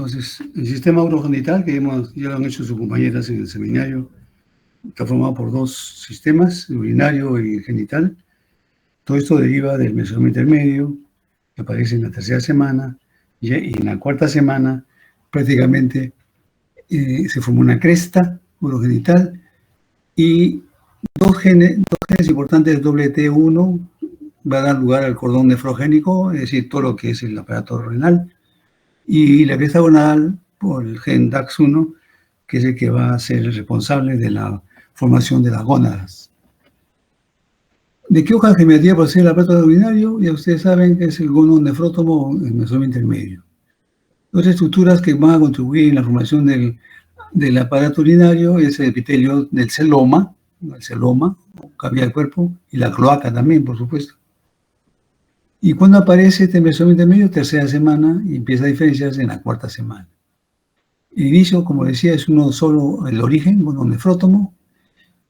Entonces, el sistema urogenital, que ya lo han hecho sus compañeras en el seminario, está formado por dos sistemas, el urinario y el genital. Todo esto deriva del mesosoma intermedio, que aparece en la tercera semana, y en la cuarta semana prácticamente se forma una cresta urogenital y dos genes importantes, WT1, va a dar lugar al cordón nefrogénico, es decir, todo lo que es el aparato renal, y la cresta gonadal por el gen DAX1, que es el que va a ser el responsable de la formación de las gónadas. ¿De qué hoja geometría procede el aparato urinario? Ya ustedes saben que es el gononefrótomo o el mesosoma intermedio. Dos estructuras que van a contribuir en la formación del aparato urinario es el epitelio del celoma, cavidad del cuerpo, y la cloaca también, por supuesto. ¿Y cuándo aparece este mesosoma intermedio? Tercera semana, y empieza a diferenciarse en la cuarta semana. El inicio, como decía, es uno solo, el origen, gononefrótomo.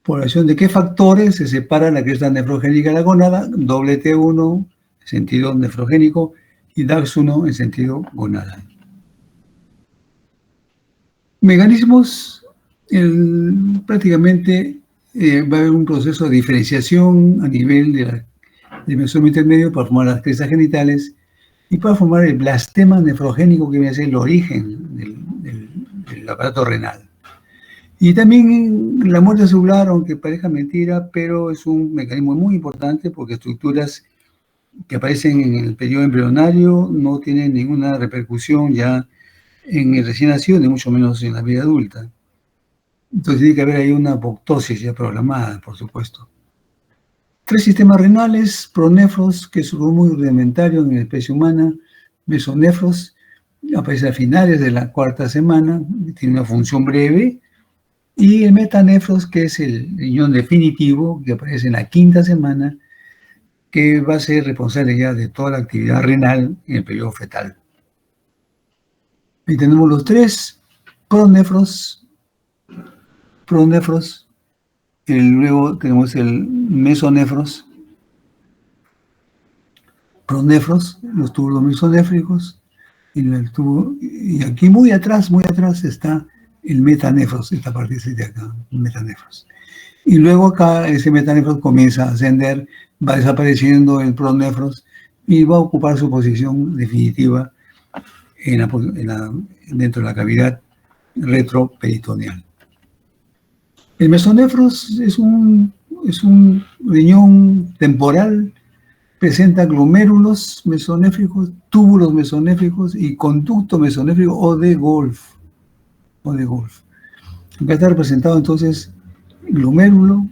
Por acción de qué factores se separa la cresta nefrogénica de la gónada, WT1 en sentido nefrogénico y DAX1 en sentido gonadal. Mecanismos, prácticamente va a haber un proceso de diferenciación a nivel del mesosoma intermedio para formar las crestas genitales y para formar el blastema nefrogénico, que viene a ser el origen del aparato renal. Y también la muerte celular, aunque parezca mentira, pero es un mecanismo muy importante porque estructuras que aparecen en el periodo embrionario no tienen ninguna repercusión ya en el recién nacido, ni mucho menos en la vida adulta. Entonces tiene que haber ahí una apoptosis ya programada, por supuesto. Tres sistemas renales, pronefros, que es un muy rudimentario en la especie humana, mesonefros, aparece a finales de la cuarta semana, tiene una función breve, y el metanefros, que es el riñón definitivo, que aparece en la quinta semana, que va a ser responsable ya de toda la actividad renal en el periodo fetal. Ahí tenemos los tres pronefros, luego tenemos el mesonefros, pronefros, los túbulos mesonéfricos, y aquí muy atrás está el metanefros, esta parte de acá, el metanefros. Y luego acá ese metanefros comienza a ascender, va desapareciendo el pronefros y va a ocupar su posición definitiva dentro de la cavidad retroperitoneal. El mesonefros es un riñón temporal, presenta glomérulos mesonéfricos, túbulos mesonéfricos y conducto mesonéfrico o de Golf. Acá está representado entonces glomérulo,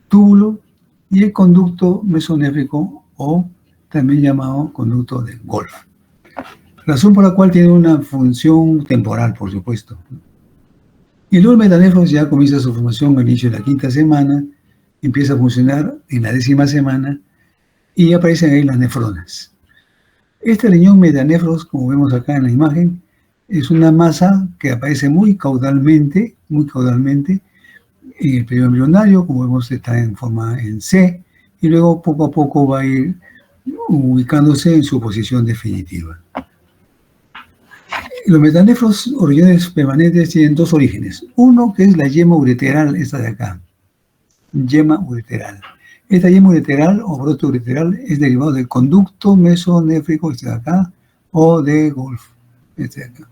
túbulo y el conducto mesonéfrico o también llamado conducto de Golf. Razón por la cual tiene una función temporal, por supuesto. Y luego el metanefros ya comienza su formación al inicio de la quinta semana, empieza a funcionar en la 10ª semana y aparecen ahí las nefronas. Este riñón metanefros, como vemos acá en la imagen, es una masa que aparece muy caudalmente en el periodo embrionario, como vemos está en forma en C, y luego poco a poco va a ir ubicándose en su posición definitiva. Los metanefros, orígenes permanentes, tienen dos orígenes. Uno que es la yema ureteral, esta de acá, yema ureteral. Esta yema ureteral o brote ureteral es derivado del conducto mesonéfrico, este de acá, o de Golf, este de acá.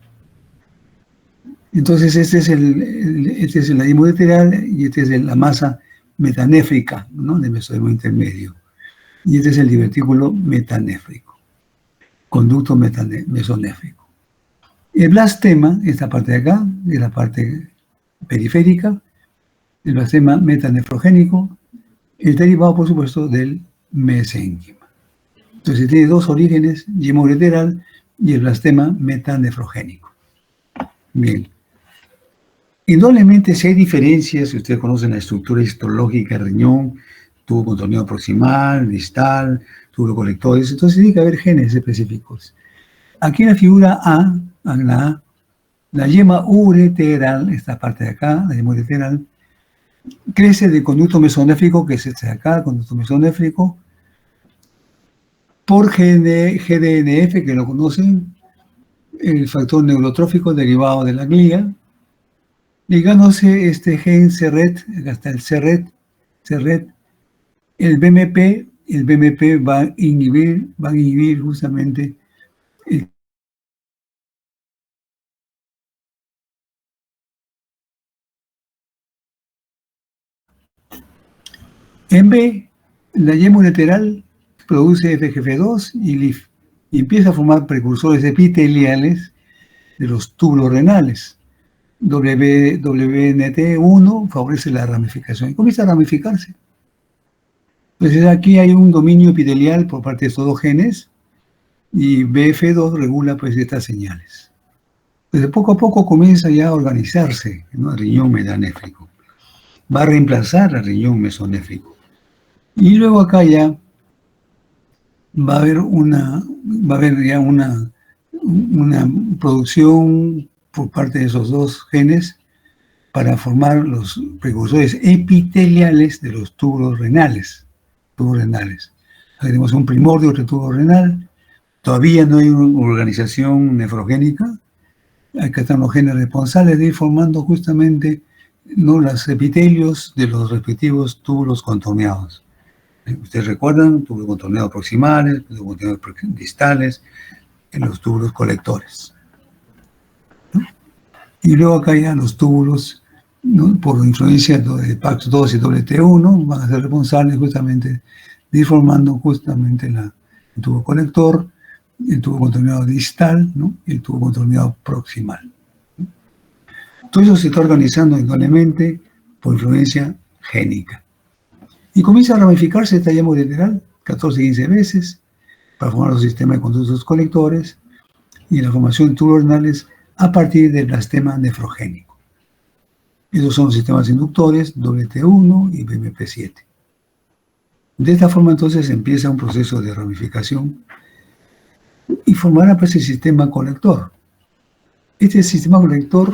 Entonces este es la yema ureteral y esta es la masa metanéfrica, ¿no?, del mesosoma intermedio. Y este es el divertículo metanéfrico, conducto mesonéfrico. El blastema, esta parte de acá, es la parte periférica, el blastema metanefrogénico, es derivado, por supuesto, del mesénquima. Entonces tiene dos orígenes, yema ureteral y el blastema metanefrogénico. Bien. Indudablemente, si hay diferencias, si ustedes conocen la estructura histológica del riñón, tubo contorneado proximal, distal, tubo colectores, entonces tiene que haber genes específicos. Aquí en la figura A, la yema ureteral, esta parte de acá, la yema ureteral, crece del conducto mesonéfrico, que es este de acá, el conducto mesonéfrico, por GDNF, que lo conocen, el factor neurotrófico derivado de la glía, ligándose este gen CRET, acá está el CRET, el BMP va a inhibir justamente el en B, la yema ureteral produce FGF2 y LIF y empieza a formar precursores epiteliales de los túbulos renales. WNT1 favorece la ramificación y comienza a ramificarse. Entonces aquí hay un dominio epitelial por parte de estos dos genes y BF2 regula pues estas señales. Entonces poco a poco comienza ya a organizarse, ¿no? El riñón metanéfrico. Va a reemplazar al riñón mesonéfrico. Y luego acá ya va a haber ya una producción por parte de esos dos genes para formar los precursores epiteliales de los túbulos renales. Tenemos un primordio de tubo renal, todavía no hay una organización nefrogénica, acá están los genes responsables de ir formando justamente, ¿no?, los epitelios de los respectivos túbulos contorneados. Ustedes recuerdan, túbulos contorneados proximales, túbulos contorneados distales, en los túbulos colectores, ¿no? Y luego acá ya los túbulos, ¿no?, por influencia de PAX2 y WT1, van a ser responsables justamente de ir formando justamente el tubo colector, el tubo contorneado distal, ¿no?, y el tubo contorneado proximal. Todo eso se está organizando indudablemente por influencia génica. Y comienza a ramificarse esta yema ureteral 14-15 veces para formar los sistemas de conductos colectores y la formación de túbulos renales a partir del blastema nefrogénico. Esos son los sistemas inductores WT1 y BMP7. De esta forma entonces empieza un proceso de ramificación y formará pues el sistema colector. Este sistema colector,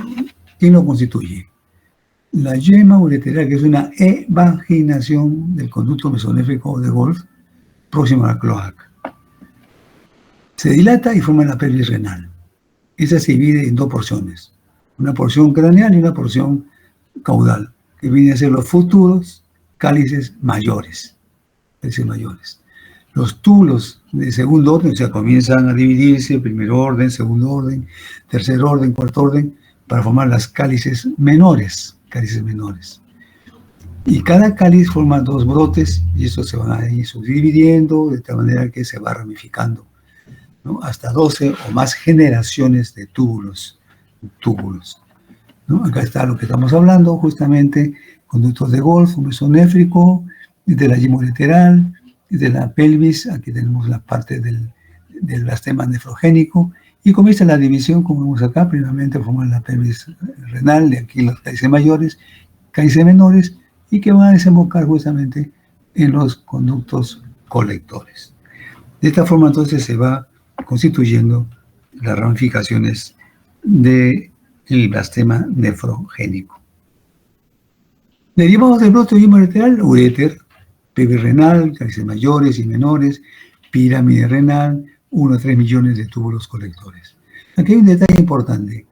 ¿quién lo constituye? La yema ureteral, que es una evaginación del conducto mesonéfrico de Wolff próximo a la cloaca. Se dilata y forma la pelvis renal. Esa se divide en dos porciones, una porción craneal y una porción caudal, que vienen a ser los futuros cálices mayores. Los túbulos de segundo orden, o sea, comienzan a dividirse, primer orden, segundo orden, tercer orden, cuarto orden, para formar las cálices menores. Y cada cáliz forma dos brotes y estos se van a ir subdividiendo de tal manera que se va ramificando, ¿no?, hasta 12 o más generaciones de túbulos, ¿no? Acá está lo que estamos hablando, justamente, conductos de Wolff, mesonéfrico, de la yema ureteral, de la pelvis, aquí tenemos la parte del blastema nefrogénico, y comienza la división, como vemos acá, primeramente formar la pelvis renal, de aquí los cálices mayores, cálices menores, y que van a desembocar justamente en los conductos colectores. De esta forma entonces se va constituyendo las ramificaciones del blastema nefrogénico. Derivados del brote de yema ureteral, uréter, pelvis renal, cálices mayores y menores, pirámide renal, 1 a 3 millones de túbulos colectores. Aquí hay un detalle importante.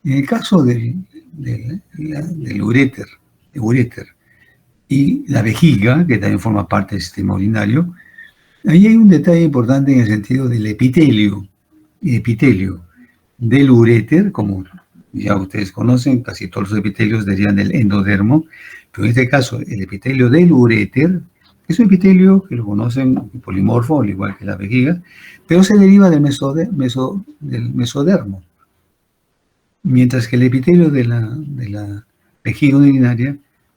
En el caso del uréter y la vejiga, que también forma parte del sistema urinario, ahí hay un detalle importante en el sentido del epitelio del uréter, como ya ustedes conocen, casi todos los epitelios derivan del endodermo, pero en este caso el epitelio del uréter es un epitelio que lo conocen polimorfo, al igual que la vejiga, pero se deriva del mesodermo, mientras que el epitelio de la vejiga urinaria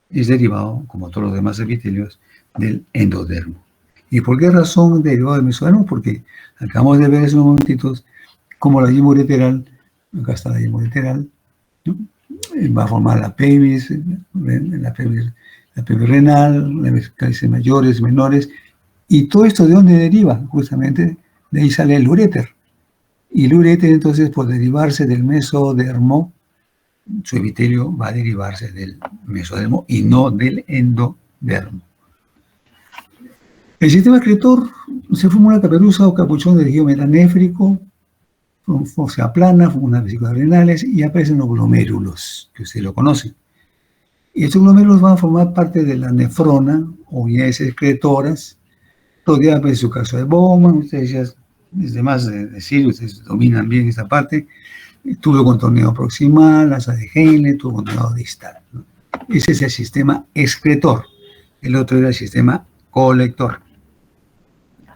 es derivado, como todos los demás epitelios, del endodermo. ¿Y por qué razón derivado del mesodermo? Porque acabamos de ver hace unos momentitos cómo la yema ureteral, acá está la yema ureteral, ¿no?, va a formar la pelvis renal, las cálices mayores, menores, y todo esto ¿de dónde deriva? Justamente de ahí sale el uréter. Y el uréter entonces, por derivarse del mesodermo, su epitelio va a derivarse del mesodermo y no del endodermo. El sistema excretor se forma una caperuza o capuchón de tejido metanéfrico fosa plana, unas vesículas renales y aparecen los glomérulos, que ustedes lo conocen. Y estos glomérulos van a formar parte de la nefrona o unidades excretoras, rodeadas de su caso de Bowman. Ustedes ya, desde más de decir, ustedes dominan bien esta parte. Tubo contorneado proximal, asa de Henle, tubo contorneado distal, ¿no? Ese es el sistema excretor. El otro era el sistema colector.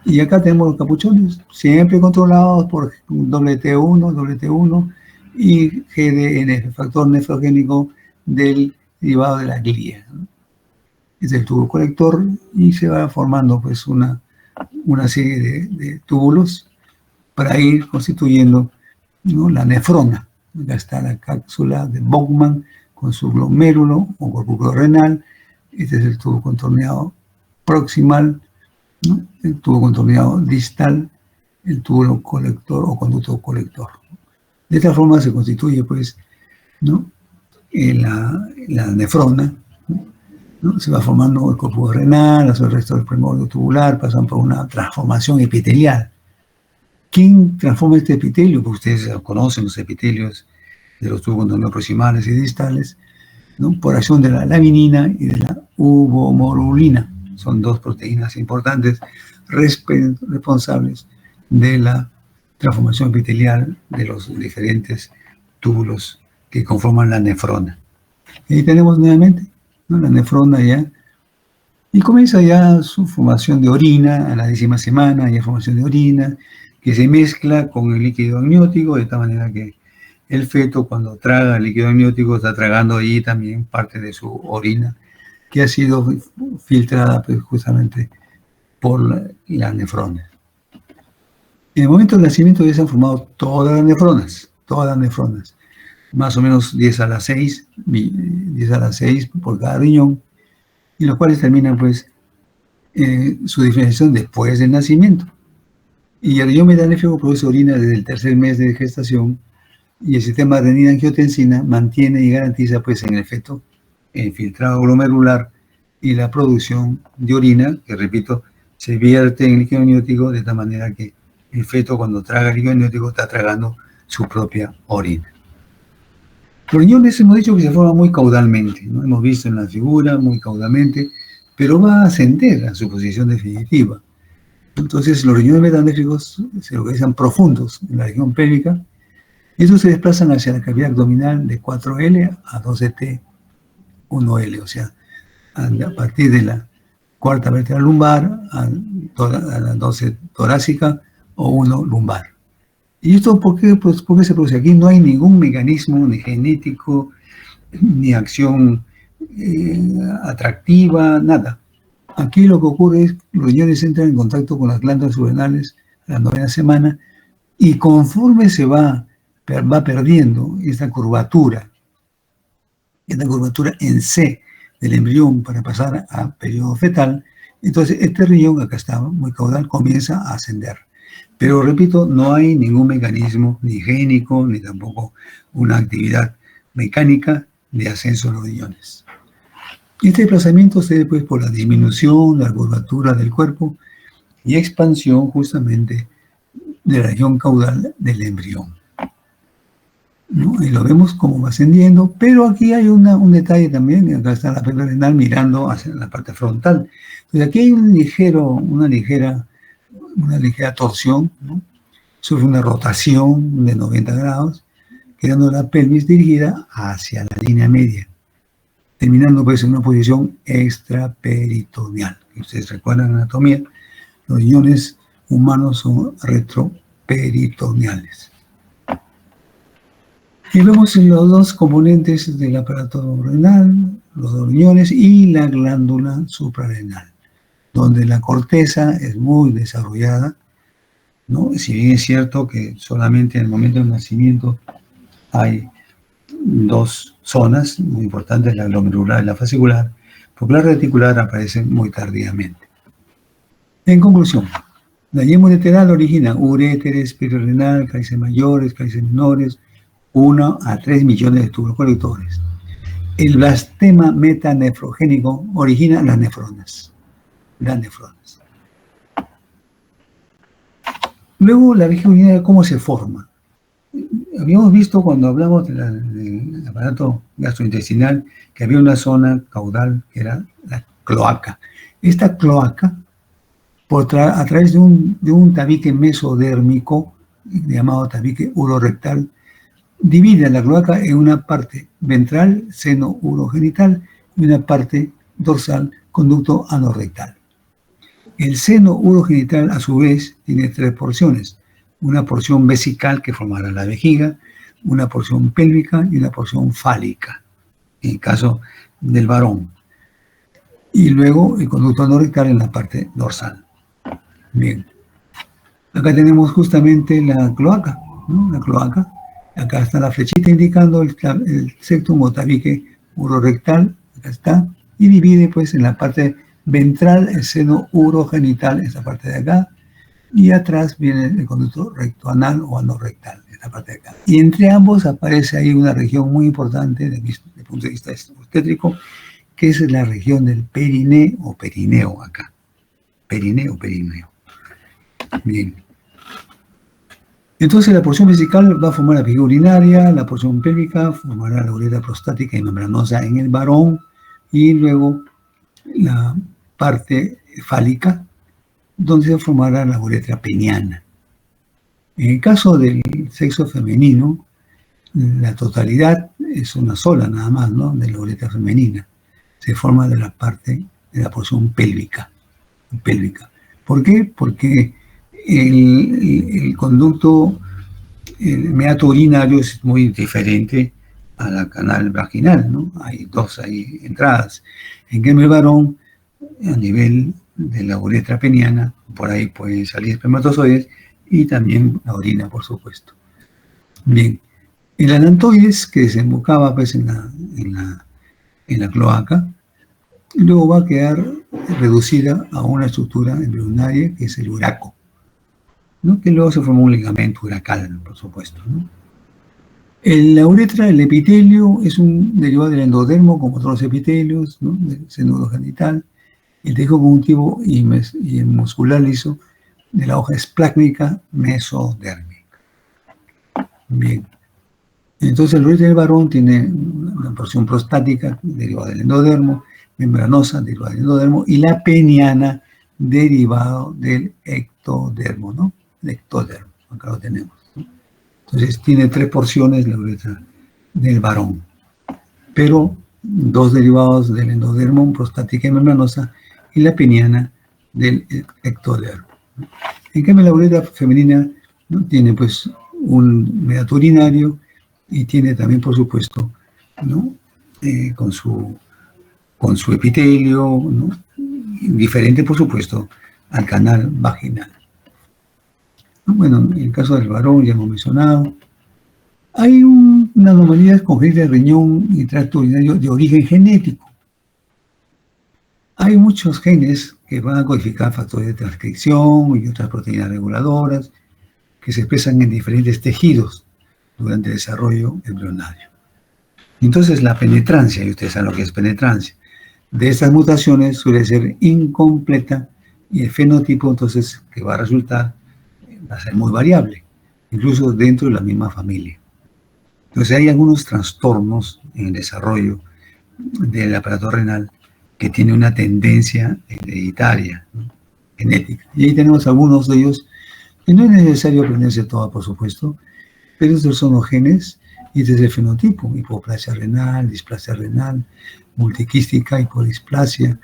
Y acá tenemos los capuchones, siempre controlados por WT1 y GDNF, factor nefrogénico del derivado de la glia, ¿no? Es el tubo colector y se va formando pues una serie de túbulos para ir constituyendo, ¿no?, la nefrona. Acá está la cápsula de Bowman con su glomérulo o corpúsculo renal. Este es el tubo contorneado proximal, ¿no?, el tubo contorneado distal, el tubo colector o conducto colector. De esta forma se constituye, pues, ¿no?, la nefrona, ¿no? Se va formando el corpúsculo renal, el resto del primordio tubular, pasan por una transformación epitelial. ¿Quién transforma este epitelio? Pues ustedes conocen los epitelios de los tubos contorneados proximales y distales, ¿no?, por acción de la laminina y de la uvomorulina. Son dos proteínas importantes responsables de la transformación epitelial de los diferentes túbulos que conforman la nefrona. Y ahí tenemos nuevamente, ¿no?, la nefrona ya, y comienza ya su formación de orina a la 10ª semana, ya formación de orina, que se mezcla con el líquido amniótico, de tal manera que el feto, cuando traga el líquido amniótico, está tragando ahí también parte de su orina, que ha sido filtrada pues, justamente por las nefronas. En el momento del nacimiento ya se han formado todas las nefronas, más o menos 10 a la 6 por cada riñón, y los cuales terminan pues su diferenciación después del nacimiento. Y el riñón metanéfrico produce orina desde el tercer mes de gestación, y el sistema renina-angiotensina mantiene y garantiza pues en el feto el filtrado glomerular y la producción de orina, que repito, se vierte en el líquido amniótico de tal manera que el feto, cuando traga el líquido amniótico, está tragando su propia orina. Los riñones hemos dicho que se forman muy caudalmente, ¿no? Hemos visto en la figura muy caudalmente, pero va a ascender a su posición definitiva. Entonces los riñones metanéfricos se localizan profundos en la región pélvica, y estos se desplazan hacia la cavidad abdominal de 4L a 12T, 1L, o sea, a partir de la cuarta vértebra lumbar a la 12 torácica o 1 lumbar. ¿Y esto por qué se produce? Aquí no hay ningún mecanismo ni genético, ni acción atractiva, nada. Aquí lo que ocurre es que los riñones entran en contacto con las glándulas suprarrenales a la 9ª semana, y conforme se va perdiendo esta curvatura en C del embrión para pasar a periodo fetal, entonces este riñón, acá está muy caudal, comienza a ascender. Pero repito, no hay ningún mecanismo ni génico, ni tampoco una actividad mecánica de ascenso de los riñones. Este desplazamiento se debe pues por la disminución de la curvatura del cuerpo y expansión justamente de la región caudal del embrión, ¿no? Y lo vemos como va ascendiendo, pero aquí hay un detalle también. Acá está la vértebra renal mirando hacia la parte frontal. Entonces aquí hay una ligera torsión, ¿no? Sufre una rotación de 90 grados, quedando la pelvis dirigida hacia la línea media, terminando pues en una posición extraperitoneal. Ustedes recuerdan anatomía, los riñones humanos son retroperitoneales. Y vemos los dos componentes del aparato renal, los dos riñones y la glándula suprarrenal, donde la corteza es muy desarrollada, ¿no? Si bien es cierto que solamente en el momento del nacimiento hay dos zonas muy importantes, la glomerular y la fascicular, porque la reticular aparece muy tardíamente. En conclusión, la yema ureteral origina uréteres, perirenal, cálices mayores, cálices menores, 1 a 3 millones de túbulos colectores. El blastema metanefrogénico origina las nefronas. Luego, la vejiga urinaria, ¿cómo se forma? Habíamos visto cuando hablamos del aparato gastrointestinal que había una zona caudal que era la cloaca. Esta cloaca, a través de un tabique mesodérmico llamado tabique urorectal, divide la cloaca en una parte ventral, seno urogenital, y una parte dorsal, conducto anorrectal. El seno urogenital, a su vez, tiene tres porciones. Una porción vesical que formará la vejiga, una porción pélvica y una porción fálica, en el caso del varón. Y luego el conducto anorrectal en la parte dorsal. Bien. Acá tenemos justamente la cloaca, ¿no? La cloaca. Acá está la flechita indicando el septum o tabique urorectal. Acá está. Y divide pues en la parte ventral el seno urogenital, esta parte de acá. Y atrás viene el conducto rectoanal o anorrectal, esta parte de acá. Y entre ambos aparece ahí una región muy importante desde el punto de vista obstétrico, que es la región del perineo o perineo acá. Perineo. Bien. Entonces la porción vesical va a formar la vejiga urinaria, la porción pélvica formará la uretra prostática y membranosa en el varón, y luego la parte fálica, donde se formará la uretra peniana. En el caso del sexo femenino, la totalidad es una sola nada más, ¿no? De la uretra femenina. Se forma de la parte de la porción pélvica. ¿Por qué? Porque el conducto, el meato urinario es muy diferente a la canal vaginal, ¿no? Hay dos ahí entradas. En cambio, el varón, a nivel de la uretra peniana, por ahí pueden salir espermatozoides y también la orina, por supuesto. Bien, el alantoides que desembocaba pues, en la cloaca, luego va a quedar reducida a una estructura embrionaria que es el uraco, ¿no? Que luego se forma un ligamento uracal, por supuesto, ¿no? La uretra, el epitelio, es un derivado del endodermo, como otros epitelios, ¿no? Del seno urogenital. El tejido conjuntivo y el muscular liso de la hoja esplácnica mesodérmica. Bien. Entonces, el uretra del varón tiene una porción prostática derivada del endodermo, membranosa derivada del endodermo, y la peniana derivado del ectodermo, ¿no? El ectodermo, acá lo tenemos, ¿no? Entonces, tiene tres porciones la uretra del varón, pero dos derivados del endodermo, prostática y membranosa, y la peniana del ectodermo. En cambio, la uretra femenina, ¿no? Tiene pues un meato urinario y tiene también, por supuesto, ¿no? Con su epitelio, ¿no? Diferente, por supuesto, al canal vaginal. Bueno, en el caso del varón ya hemos mencionado. Hay una anomalía congénita de riñón y tracto urinario de origen genético. Hay muchos genes que van a codificar factores de transcripción y otras proteínas reguladoras que se expresan en diferentes tejidos durante el desarrollo embrionario. Entonces, la penetrancia, y ustedes saben lo que es penetrancia, de estas mutaciones suele ser incompleta y el fenotipo, entonces, que va a resultar, va a ser muy variable, incluso dentro de la misma familia. Entonces, hay algunos trastornos en el desarrollo del aparato renal que tiene una tendencia hereditaria, ¿no? Genética. Y ahí tenemos algunos de ellos, que no es necesario aprenderse todo, por supuesto, pero estos son los genes y este es el fenotipo: hipoplasia renal, displasia renal, multiquística, hipodisplasia,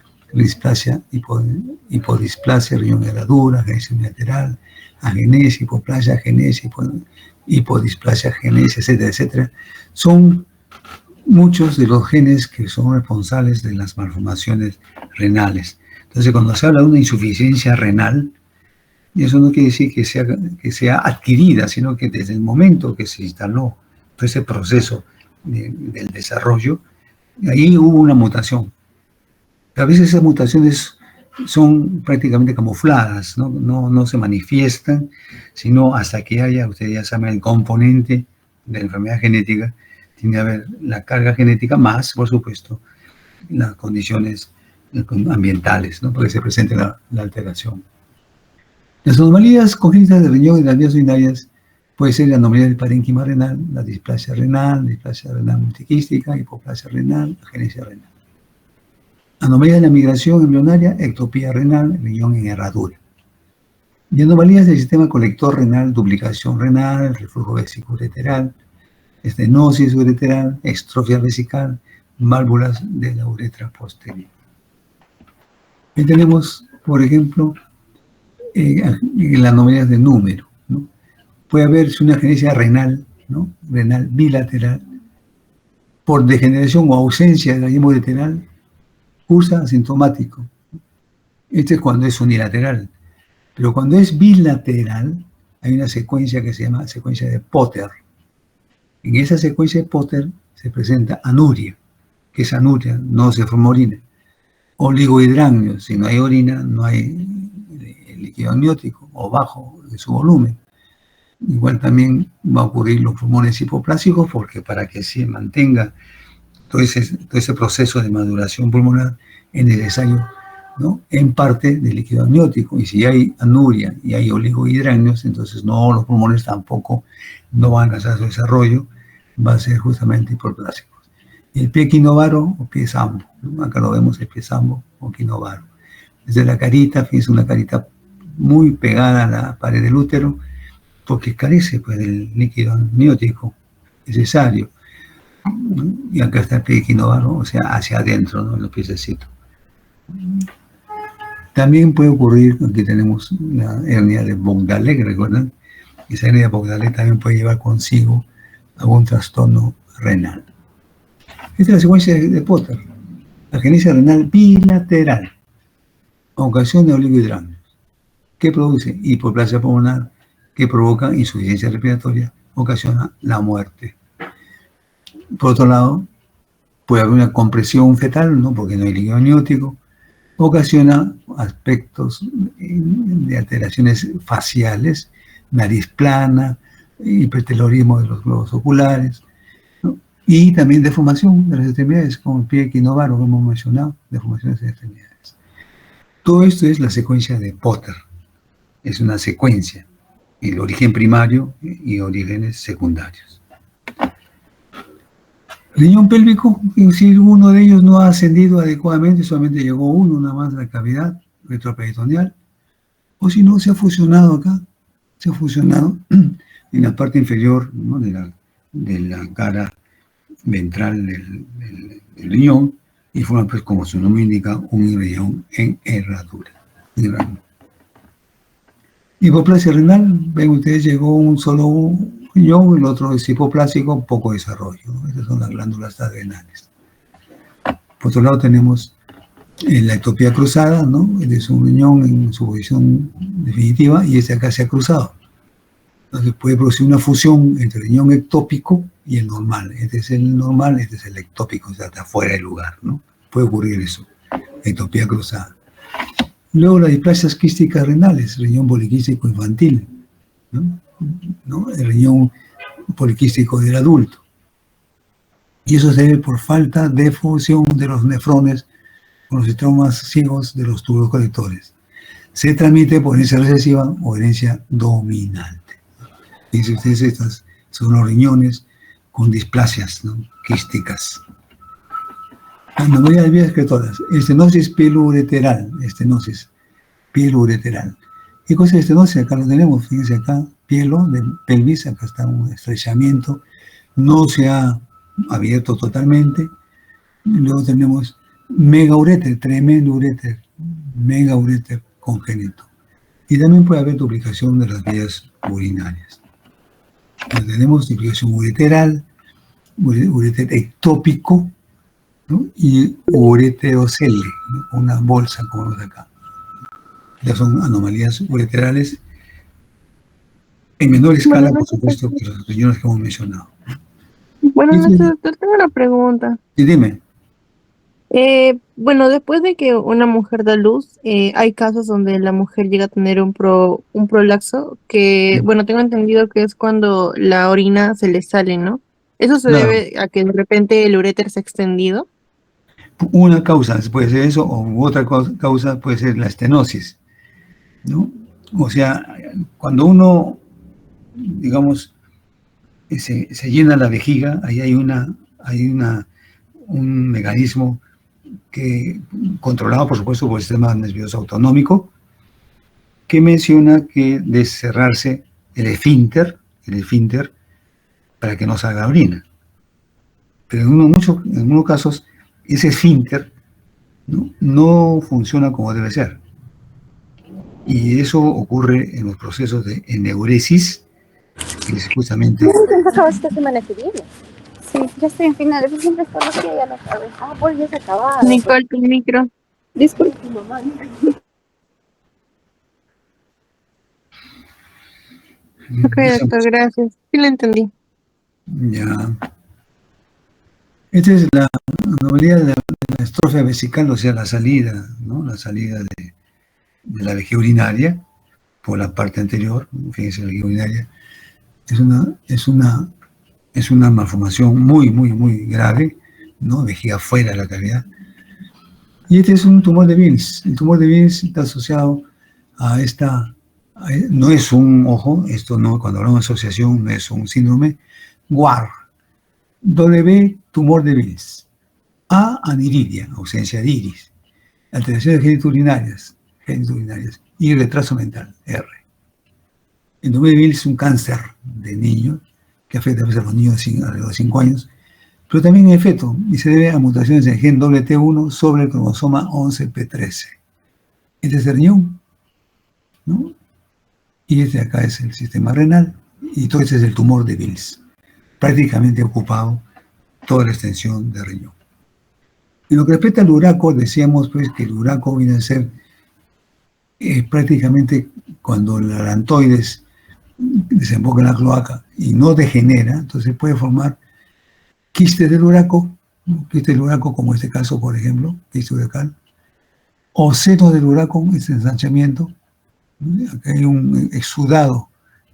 hipodisplasia, riñón herradura, agenesia unilateral, agenesia, hipoplasia, agenesia, hipodisplasia, agenesia, etcétera, etcétera. Son muchos de los genes que son responsables de las malformaciones renales. Entonces, cuando se habla de una insuficiencia renal, eso no quiere decir que sea adquirida, sino que desde el momento que se instaló todo ese proceso del desarrollo, ahí hubo una mutación. A veces esas mutaciones son prácticamente camufladas, no se manifiestan, sino hasta que haya, ustedes ya saben, el componente de la enfermedad genética. Tiene que haber la carga genética más, por supuesto, las condiciones ambientales, ¿no? Para que se presente la alteración. Las anomalías congénitas de riñón y las vías urinarias Puede ser la anomalía del parénquima renal, la displasia renal multiquística, hipoplasia renal, agenesia renal. Anomalías de la migración embrionaria, ectopía renal, riñón en herradura. Y anomalías del sistema colector renal, duplicación renal, reflujo vesicoureteral, estenosis ureteral, extrofia vesical, válvulas de la uretra posterior. Aquí tenemos, por ejemplo, las anomalías de número, ¿no? Puede haberse una agenesia renal, ¿no? Renal bilateral, por degeneración o ausencia del ánimo ureteral, cursa asintomático. Este es cuando es unilateral. Pero cuando es bilateral, hay una secuencia que se llama secuencia de Potter. En esa secuencia de Potter se presenta anuria, que es anuria, no se forma orina. Oligohidramnio, si no hay orina, no hay líquido amniótico o bajo de su volumen. Igual también va a ocurrir los pulmones hipoplásicos, porque para que se mantenga todo ese proceso de maduración pulmonar es necesario, ¿no?, en parte de líquido amniótico. Y si hay anuria y hay oligohidramnios, entonces no, los pulmones tampoco no van a alcanzar su desarrollo, va a ser justamente hipoplásico. Y el pie equinovaro o pie sambo, ¿no? Acá lo vemos, el pie sambo o equinovaro. Desde la carita, fíjense, una carita muy pegada a la pared del útero, porque carece, pues, del líquido amniótico necesario, ¿no? Y acá está el pie equinovaro, o sea, hacia adentro, ¿no?, en los piececitos. También puede ocurrir, aquí tenemos la hernia de Bogdalek, ¿recuerdan? Esa hernia de Bogdalek también puede llevar consigo algún trastorno renal. Esta es la secuencia de Potter. La agenesia renal bilateral, ocasión de oligohidramnios, que produce hipoplasia pulmonar, que provoca insuficiencia respiratoria, ocasiona la muerte. Por otro lado, puede haber una compresión fetal, ¿no?, porque no hay líquido amniótico, ocasiona aspectos de alteraciones faciales, nariz plana, hipertelorismo de los globos oculares, ¿no?, y también deformación de las extremidades, como el pie equinovaro, como hemos mencionado, deformaciones de extremidades. Todo esto es la secuencia de Potter. Es una secuencia, el origen primario y orígenes secundarios. Riñón pélvico, si uno de ellos no ha ascendido adecuadamente, solamente llegó uno nada más a la cavidad retroperitoneal, o si no, se ha fusionado acá, se ha fusionado en la parte inferior, ¿no?, de la cara ventral del riñón, y forma, pues, como su nombre indica, un riñón en herradura. Hipoplasia renal, ven ustedes, llegó un solo riñón, el otro es hipoplásico, poco desarrollo, ¿no? Estas son las glándulas adrenales. Por otro lado tenemos la ectopía cruzada, ¿no? Este es un riñón en su posición definitiva y este acá se ha cruzado. Entonces puede producir una fusión entre el riñón ectópico y el normal. Este es el normal, este es el ectópico, o sea, está fuera de lugar, ¿no? Puede ocurrir eso, ectopía cruzada. Luego las displasias quísticas renales, riñón poliquístico infantil, ¿no? El riñón poliquístico del adulto. Y eso se debe por falta de función de los nefrones con los sistemas ciegos de los tubos colectores. Se transmite por herencia recesiva o herencia dominante. Fíjense ustedes, estas son los riñones con displasias, ¿no?, quísticas. Anomalía de vías excretoras, estenosis pieloureteral, ¿Qué cosa es estenosis? Acá lo tenemos, fíjense acá, pielo de pelvis, acá está un estrechamiento, no se ha abierto totalmente. Luego tenemos megauréter, tremendo uréter, megauréter congénito. Y también puede haber duplicación de las vías urinarias. Tenemos duplicación ureteral, uréter ectópico, ¿no?, y ureterocele, ¿no?, una bolsa como vemos acá. Ya son anomalías ureterales en menor escala, por supuesto, que los riñones que hemos mencionado. Bueno, doctor, tengo una pregunta. Y dime. Bueno, después de que una mujer da luz, hay casos donde la mujer llega a tener un prolapso, que, bueno, tengo entendido que es cuando la orina se le sale, ¿no? ¿Eso se Claro, debe a que de repente el uréter se ha extendido? una causa puede ser eso, o otra causa puede ser la estenosis, ¿no? O sea, cuando uno digamos, se llena la vejiga, ahí hay un mecanismo controlado, por supuesto, por el sistema nervioso autonómico, que menciona que de cerrarse el esfínter para que no salga orina. Pero en algunos casos ese esfínter no funciona como debe ser. Y eso ocurre en los procesos de eneuresis, que es justamente... ¿Cuánto acabas esta semana que viene? Sí, ya estoy en finales, siempre está los que ya lo acabé. Ah, pues ya se acababa. Nicole, tu micro. Disculpe, mamá. Ok, doctor, gracias. Sí lo entendí. Ya. Esta es la anomalía de la estrofia vesical, o sea, la salida, ¿no? La salida de la vejiga urinaria por la parte anterior. Fíjense, la vejiga urinaria es una malformación muy, muy, muy grave, ¿no? Vejiga fuera de la cavidad. Y este es un tumor de Wilms. El tumor de Wilms está asociado a no es un, ojo, esto no, cuando hablamos de asociación, no es un síndrome, WAR, tumor de Wilms. A, aniridia, ausencia de iris. Alteraciones genitourinarias, y retraso mental, R. El tumor de Wilms es un cáncer de niño que afecta a los niños alrededor de 5 años, pero también en el feto, y se debe a mutaciones en el gen WT1 sobre el cromosoma 11p13. Este es el riñón, ¿no? Y este de acá es el sistema renal, y todo este es el tumor de Wilms, prácticamente ocupado toda la extensión del riñón. En lo que respecta al uraco, decíamos pues que el uraco viene a ser prácticamente cuando el arantoides desemboca en la cloaca y no degenera, entonces puede formar quistes del uraco, como este caso, por ejemplo, quiste uracal, o seno del uraco, este ensanchamiento, acá hay un exudado,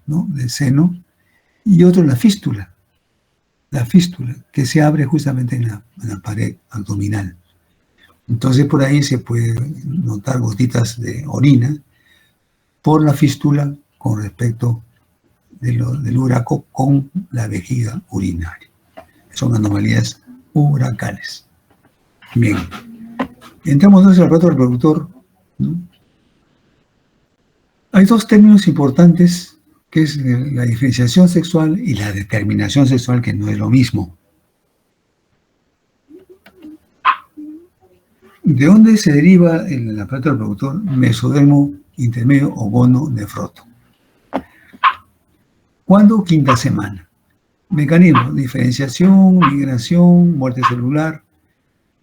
¿no?, del seno, y otro la fístula, que se abre justamente en la pared abdominal. Entonces por ahí se puede notar gotitas de orina por la fístula con respecto del uraco con la vejiga urinaria. Son anomalías uracales. Bien. Entramos entonces al aparato reproductor, ¿no? Hay dos términos importantes, que es la diferenciación sexual y la determinación sexual, que no es lo mismo. ¿De dónde se deriva el aparato reproductor? Mesodermo intermedio o gono nefroto. ¿Cuándo? Quinta semana. Mecanismo: diferenciación, migración, muerte celular.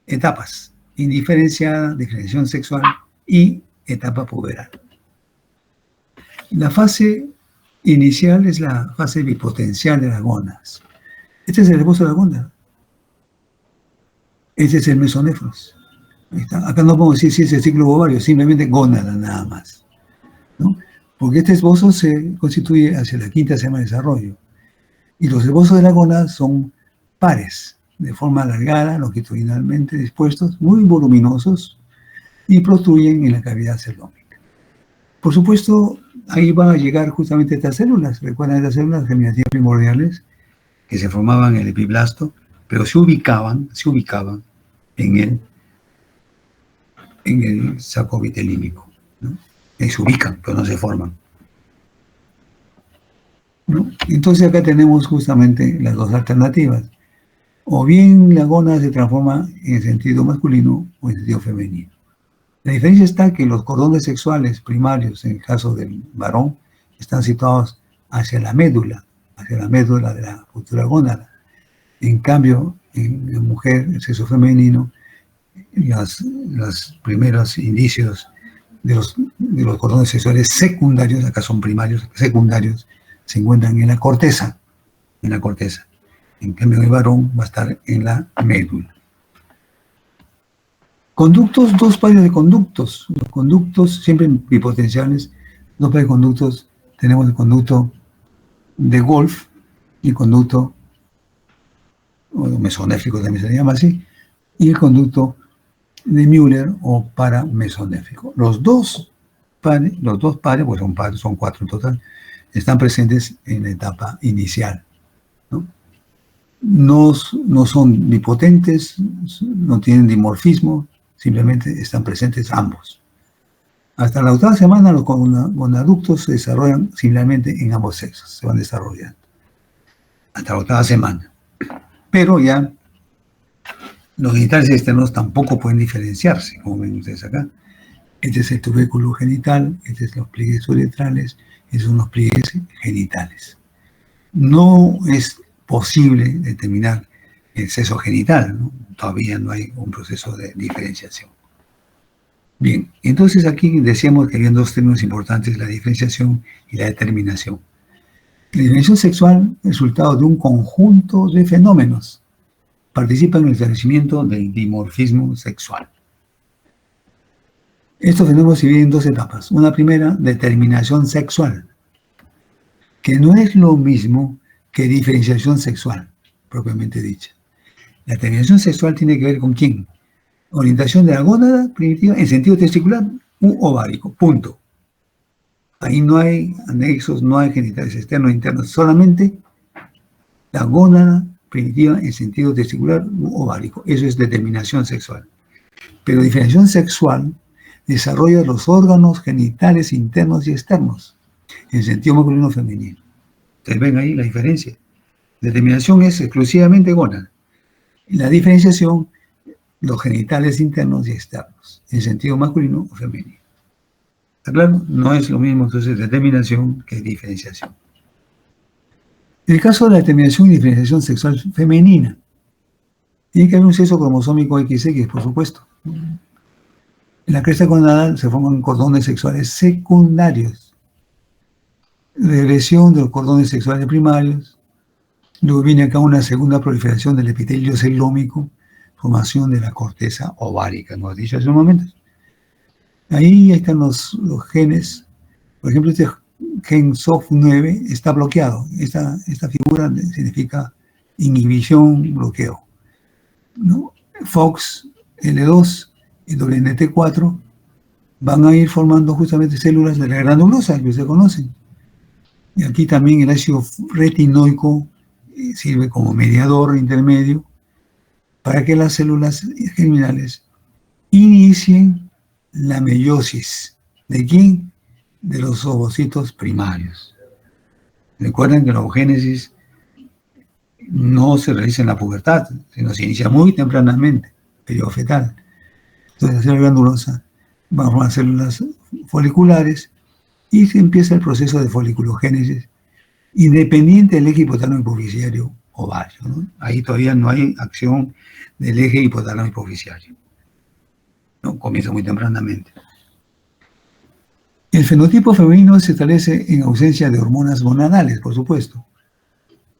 Etapas: indiferenciada, diferenciación sexual y etapa puberal. La fase inicial es la fase bipotencial de las gónadas. Este es el reposo de la gónada. Este es el mesonefros. Acá no podemos decir si es el ciclo ovario, simplemente gónada nada más, ¿no? Porque este esbozo se constituye hacia la quinta semana de desarrollo. Y los esbozos de la gónada son pares, de forma alargada, longitudinalmente dispuestos, muy voluminosos, y protruyen en la cavidad celómica. Por supuesto, ahí van a llegar justamente estas células. Recuerdan estas células germinativas primordiales que se formaban en el epiblasto, pero se ubicaban en el saco vitelínico, ¿no? Se ubican, pero no se forman, ¿no? Entonces acá tenemos justamente las dos alternativas. O bien la gónada se transforma en sentido masculino o en sentido femenino. La diferencia está que los cordones sexuales primarios, en el caso del varón, están situados hacia la médula de la futura gónada. En cambio, en la mujer, el sexo femenino, los primeros indicios de los cordones sexuales secundarios, acá son primarios, secundarios, se encuentran en la corteza. En cambio, el varón va a estar en la médula. Conductos: dos pares de conductos. Los conductos siempre bipotenciales, dos pares de conductos. Tenemos el conducto de Wolf y el conducto mesonéfrico, también se llama así, y el conducto de Müller o paramesonéfrico. Los dos pares, pues son cuatro en total, están presentes en la etapa inicial, ¿no? No son bipotentes, no tienen dimorfismo, simplemente están presentes ambos. Hasta la octava semana los gonaductos se desarrollan similarmente en ambos sexos, se van desarrollando. Hasta la octava semana. Pero ya los genitales externos tampoco pueden diferenciarse, como ven ustedes acá. Este es el tubérculo genital, este es los pliegues uretrales, estos son los pliegues genitales. No es posible determinar el sexo genital, ¿no? Todavía no hay un proceso de diferenciación. Bien, entonces aquí decíamos que habían dos términos importantes, la diferenciación y la determinación. La diferenciación sexual es resultado de un conjunto de fenómenos. Participa en el establecimiento del dimorfismo sexual. Estos fenómenos se dividen en dos etapas. Una primera, determinación sexual, que no es lo mismo que diferenciación sexual, propiamente dicha. La determinación sexual tiene que ver con quién. Orientación de la gónada primitiva en sentido testicular u ovárico, punto. Ahí no hay anexos, no hay genitales externos e internos, solamente la gónada primitiva en sentido testicular u ovárico. Eso es determinación sexual. Pero diferenciación sexual desarrolla los órganos genitales internos y externos en sentido masculino o femenino. Ustedes ven ahí la diferencia. Determinación es exclusivamente gónada. Y la diferenciación, los genitales internos y externos, en sentido masculino o femenino. ¿Está claro? No es lo mismo entonces determinación que diferenciación. En el caso de la determinación y diferenciación sexual femenina, tiene que haber un sexo cromosómico XX, por supuesto. En la cresta gonadal se forman cordones sexuales secundarios. Regresión de los cordones sexuales primarios. Luego viene acá una segunda proliferación del epitelio celómico, formación de la corteza ovárica, ¿no has dicho hace un momento? Ahí están los genes. Por ejemplo, este gen SOF9 está bloqueado. Esta figura significa inhibición, bloqueo, ¿no? FOX, L2 y WNT4 van a ir formando justamente células de la granulosa que ustedes conocen. Y aquí también el ácido retinoico sirve como mediador intermedio para que las células germinales inicien la meiosis. ¿De quién? De los ovocitos primarios. Recuerden que la ovogénesis no se realiza en la pubertad, sino se inicia muy tempranamente, periodo fetal. Entonces la célula granulosa va a formar células foliculares y se empieza el proceso de foliculogénesis independiente del eje hipotálamo hipofisiario ovario, ¿no? Ahí todavía no hay acción del eje hipotálamo hipofisiario, ¿no? Comienza muy tempranamente. El fenotipo femenino se establece en ausencia de hormonas gonadales, por supuesto.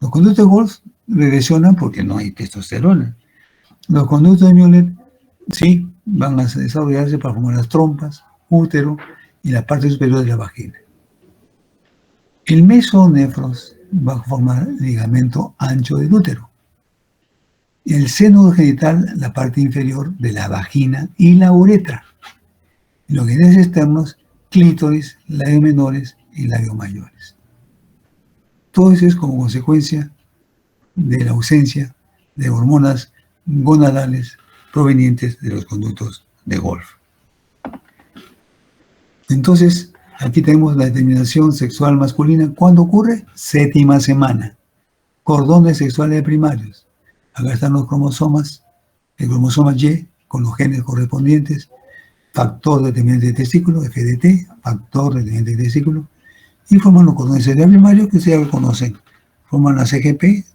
Los conductos de Wolff regresionan porque no hay testosterona. Los conductos de Muller sí van a desarrollarse para formar las trompas, útero y la parte superior de la vagina. El mesonefros va a formar ligamento ancho del útero. El seno genital, la parte inferior de la vagina y la uretra. Los genitales externos, clítoris, labios menores y labios mayores. Todo eso es como consecuencia de la ausencia de hormonas gonadales provenientes de los conductos de Wolff. Entonces, aquí tenemos la determinación sexual masculina. ¿Cuándo ocurre? Séptima semana. Cordones sexuales primarios. Acá están los cromosomas, el cromosoma Y con los genes correspondientes, factor determinante de testículo, FDT, factor determinante de testículo, y forman los cordones sexuales primarios que ustedes ya conocen. Forman la CGP,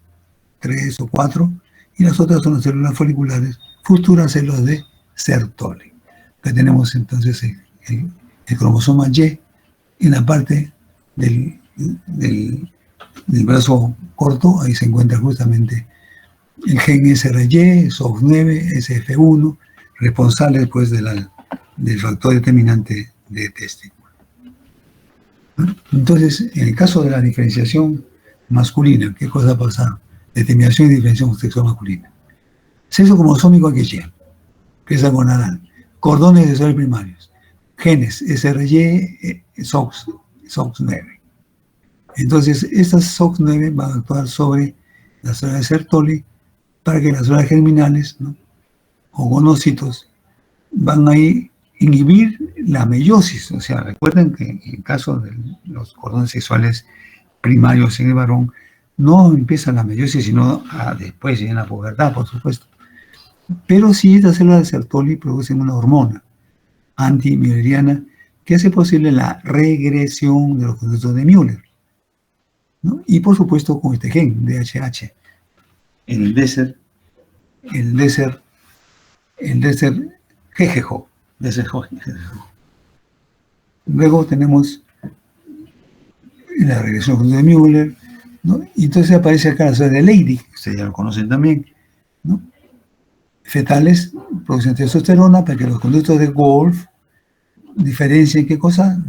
3 o 4, y las otras son las células foliculares, futuras células de Sertoli. Acá tenemos entonces el cromosoma Y en la parte del brazo corto. Ahí se encuentra justamente el gen SRY, SOF9, SF1, responsable después del factor determinante de testículo. Entonces, en el caso de la diferenciación masculina, ¿qué cosa pasa? Determinación y diferenciación sexual masculina. Sexo cromosómico XY, pieza gonadal, cordones sexuales primarios, genes SRY, SOX9. Entonces, estas SOX9 van a actuar sobre las células de Sertoli para que las células germinales, ¿no?, o gonocitos van a inhibir la meiosis. O sea, recuerden que en el caso de los cordones sexuales primarios en el varón, no empieza la meiosis, sino después, en la pubertad, por supuesto. Pero sí, estas células de Sertoli producen una hormona antimülleriana que hace posible la regresión de los conductos de Müller, ¿no? Y por supuesto con este gen, DHH, el DESER GGJ. Luego tenemos la regresión de Müller, ¿no? Y entonces aparece acá la célula de Leydig, ustedes ya lo conocen también, ¿no? Fetales producen testosterona para que los conductos de Wolff diferencien ¿qué cosa?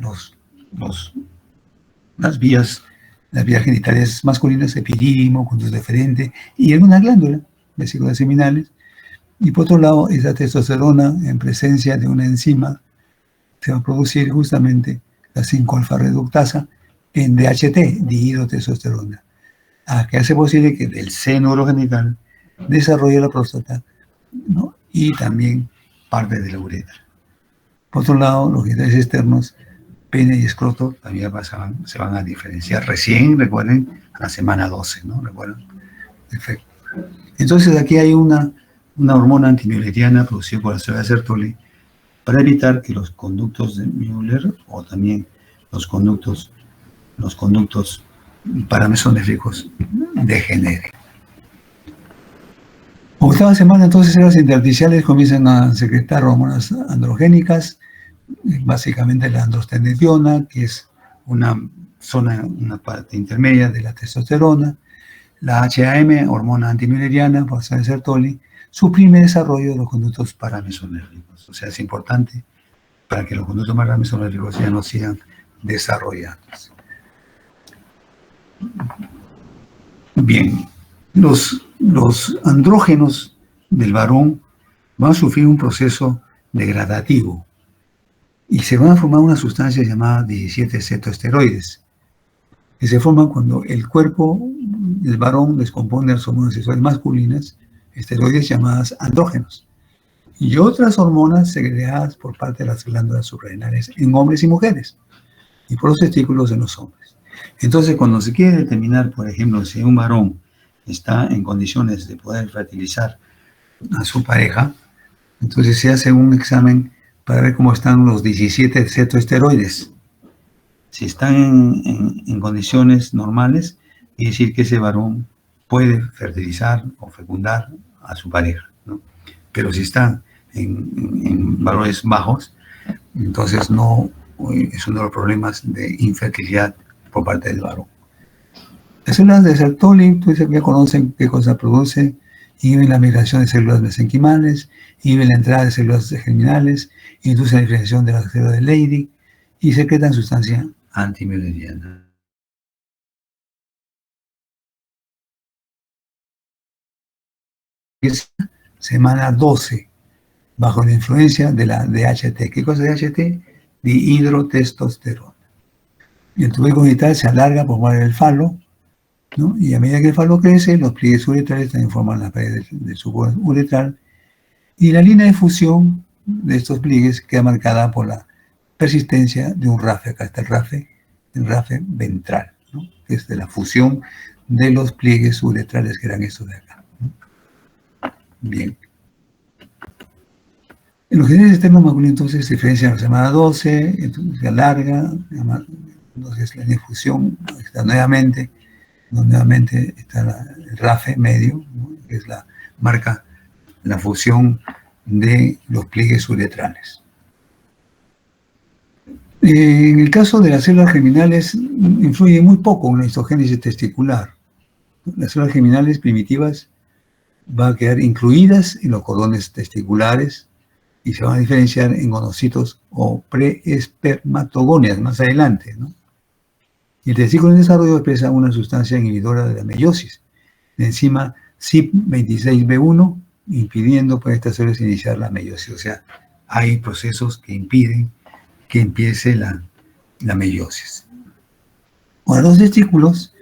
Las vías genitales masculinas, epidídimo, conducto deferente, y alguna glándula, vesículas seminales. Y por otro lado, esa testosterona en presencia de una enzima se va a producir justamente la 5-alfa reductasa en DHT, dihidrotestosterona, que hace posible que del seno urogenital desarrolle la próstata, ¿no?, y también parte de la uretra. Por otro lado, los genitales externos, pene y escroto, también se van a diferenciar recién, recuerden, a la semana 12, ¿no? ¿Recuerdan? Perfecto. Entonces aquí hay una hormona antimülleriana producida por la célula de Sertoli para evitar que los conductos de Müller o también los conductos paramesonéfricos degeneren. Octava semana, entonces, las intersticiales comienzan a secretar hormonas androgénicas, básicamente la androstenediona, que es una parte intermedia de la testosterona. La HAM, hormona antimülleriana, por la Sertoli, suprime el desarrollo de los conductos paramesonéfricos. O sea, es importante para que los conductos paramesonéfricos ya no sigan desarrollados. Bien, los andrógenos del varón van a sufrir un proceso degradativo y se van a formar una sustancia llamada 17 cetoesteroides, que se forman cuando el cuerpo del varón descompone las hormonas sexuales masculinas, esteroides llamadas andrógenos, y otras hormonas segregadas por parte de las glándulas suprarrenales en hombres y mujeres, y por los testículos en los hombres. Entonces, cuando se quiere determinar, por ejemplo, si un varón está en condiciones de poder fertilizar a su pareja, entonces se hace un examen para ver cómo están los 17 cetoesteroides. Si están en condiciones normales, quiere decir que ese varón puede fertilizar o fecundar a su pareja, ¿no? Pero si está en valores bajos, entonces no es uno de los problemas de infertilidad por parte del varón. Las células de Sertoli, ustedes ya conocen qué cosa produce, inhiben la migración de células mesenquimales, inhiben la entrada de células germinales, inducen la diferenciación de las células de Leydig y secretan sustancia antimülleriana. Semana 12, bajo la influencia de la DHT. ¿Qué cosa es DHT? Dihidrotestosterona. Y el tubo genital se alarga por formar el falo, ¿no? Y a medida que el falo crece, los pliegues uretrales también forman la pared del subo uretral, y la línea de fusión de estos pliegues queda marcada por la persistencia de un RAFE. Acá está el RAFE ventral, ¿no?, que es de la fusión de los pliegues uretrales, que eran estos de acá, ¿no? Bien. En los genitales externos masculinos, entonces, se diferencia en la semana 12, entonces se alarga, entonces la difusión está nuevamente está el RAFE medio, ¿no?, que es marca la fusión de los pliegues uretrales. En el caso de las células germinales, influye muy poco en la histogénesis testicular. Las células germinales primitivas van a quedar incluidas en los cordones testiculares y se van a diferenciar en gonocitos o preespermatogonias más adelante, ¿no? Y el testículo en desarrollo expresa una sustancia inhibidora de la meiosis, la enzima CYP26B1, impidiendo por estas células iniciar la meiosis. O sea, hay procesos que impiden que empiece la meiosis. Ahora, los testículos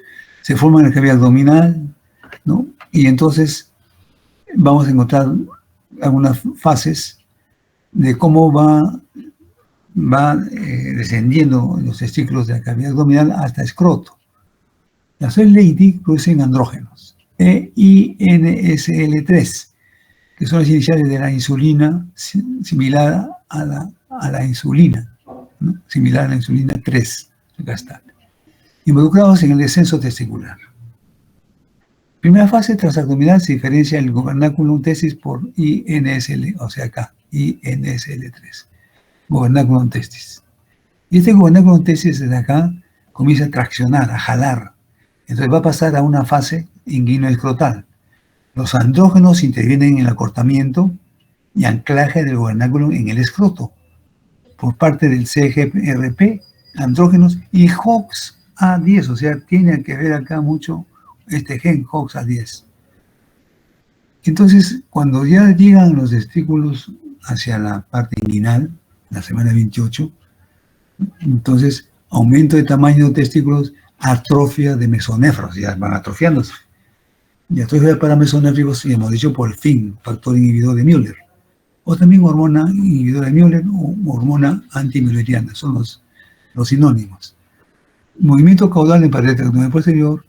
se forman en la cavidad abdominal, ¿no? Y entonces vamos a encontrar algunas fases de cómo va descendiendo los testículos de la cavidad abdominal hasta escroto. Las células Leydig producen andrógenos, INSL3, que son las iniciales de la insulina, similar a la insulina, ¿no? Similar a la insulina 3, acá está, involucrados en el descenso testicular. Primera fase transabdominal se diferencia el gobernaculum testis por INSL, o sea acá, INSL3, gobernaculum testis. Y este gobernaculum testis desde acá comienza a traccionar, a jalar. Entonces va a pasar a una fase inguinoescrotal. Los andrógenos intervienen en el acortamiento y anclaje del gobernáculo en el escroto por parte del CGRP, andrógenos y HOX-A10, o sea, tiene que ver acá mucho este gen HOX-A10. Entonces, cuando ya llegan los testículos hacia la parte inguinal, la semana 28, entonces aumento de tamaño de testículos, atrofia de mesonefros, ya van atrofiándose. Y atrofia para mesonéfricos, y hemos dicho por el fin, factor inhibidor de Müller. O también hormona inhibidora de Müller o hormona antimülleriana, son los sinónimos. Movimiento caudal en pared abdominal posterior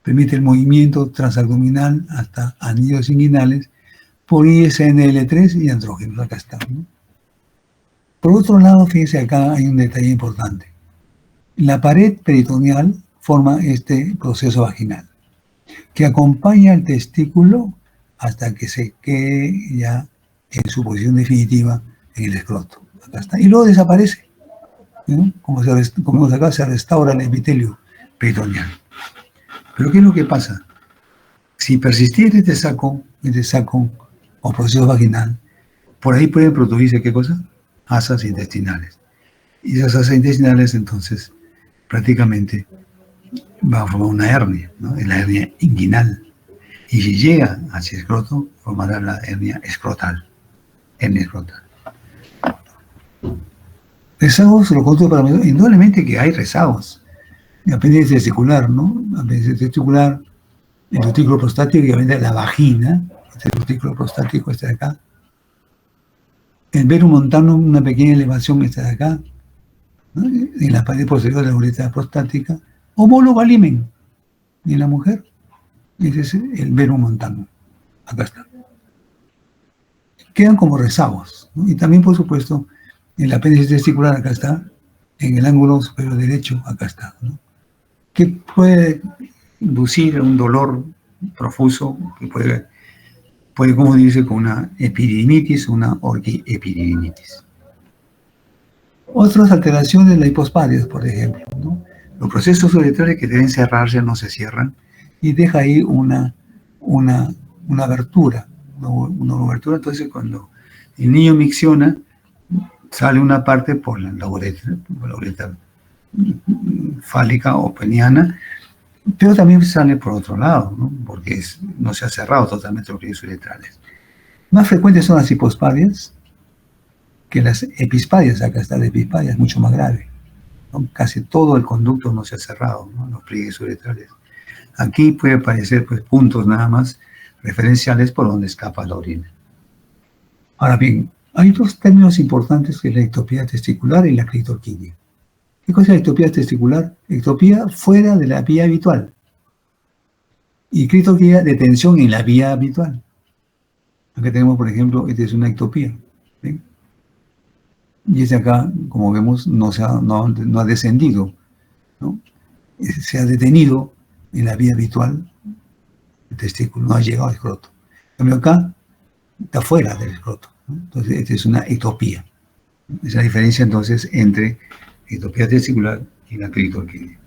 permite el movimiento transabdominal hasta anillos inguinales por ISNL3 y andrógenos. Acá está, ¿no? Por otro lado, fíjense, acá hay un detalle importante. La pared peritoneal forma este proceso vaginal que acompaña al testículo hasta que se quede ya en su posición definitiva en el escroto. Acá está. Y luego desaparece, ¿no? Como vemos acá, se restaura el epitelio peritoneal. Pero ¿qué es lo que pasa? Si persistiera este saco o proceso vaginal, por ahí pueden producirse, ¿qué cosa? Asas intestinales. Y esas asas intestinales, entonces, prácticamente va a formar una hernia, ¿no? Es la hernia inguinal. Y si llega hacia el escroto, formará la hernia escrotal. Hernia escrotal. Rezagos, lo conto para mí, indudablemente que hay rezagos. Apéndice testicular, ¿no? Apéndice testicular, el utículo prostático y obviamente la vagina, este es el utículo prostático, este de acá. El verum montanum, una pequeña elevación, este de acá, ¿no? En la pared posterior de la uretra prostática. Homólogo al himen en la mujer. Ese es el verum montanum. Acá está. Quedan como rezagos, ¿no? Y también, por supuesto, el apéndice testicular, acá está, en el ángulo superior derecho, acá está, ¿no? Que puede inducir un dolor profuso, que puede confundirse con una epididimitis, una orquiepididimitis. Otras alteraciones, la hipospadias, por ejemplo, ¿no? Los procesos uretrales que deben cerrarse no se cierran y deja ahí una abertura, una abertura. Entonces, cuando el niño micciona, sale una parte por la uretra fálica o peniana, pero también sale por otro lado, ¿no? Porque no se ha cerrado totalmente los pliegues uretrales. Más frecuentes son las hipospadias que las epispadias. Acá está la epispadia, es mucho más grave, ¿no? Casi todo el conducto no se ha cerrado, ¿no? Los pliegues uretrales. Aquí puede aparecer, pues, puntos nada más referenciales por donde escapa la orina. Ahora bien, hay dos términos importantes, que es la ectopía testicular y la clitorquidia. ¿Qué cosa es la ectopía testicular? Ectopía fuera de la vía habitual. Y clitorquidia, detención en la vía habitual. Acá tenemos, por ejemplo, esta es una ectopía, ¿sí? Y este acá, como vemos, no ha descendido, ¿no? Se ha detenido en la vía habitual. El testículo no ha llegado al escroto. En cambio acá, está fuera del escroto, ¿no? Entonces, esta es una ectopía. Esa es la diferencia, entonces, entre ectopía testicular y la clitorquidia.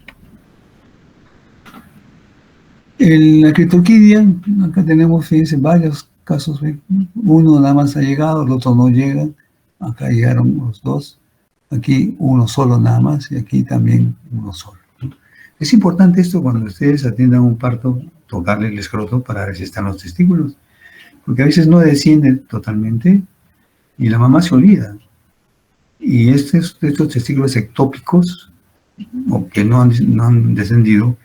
La clitorquidia, acá tenemos, fíjense, varios casos. Uno nada más ha llegado, el otro no llega. Acá llegaron los dos. Aquí uno solo nada más y aquí también uno solo, ¿no? Es importante esto cuando ustedes atiendan un parto, tocarle el escroto para ver si están los testículos, porque a veces no descienden totalmente y la mamá se olvida. Y estos testículos ectópicos o que no han descendido,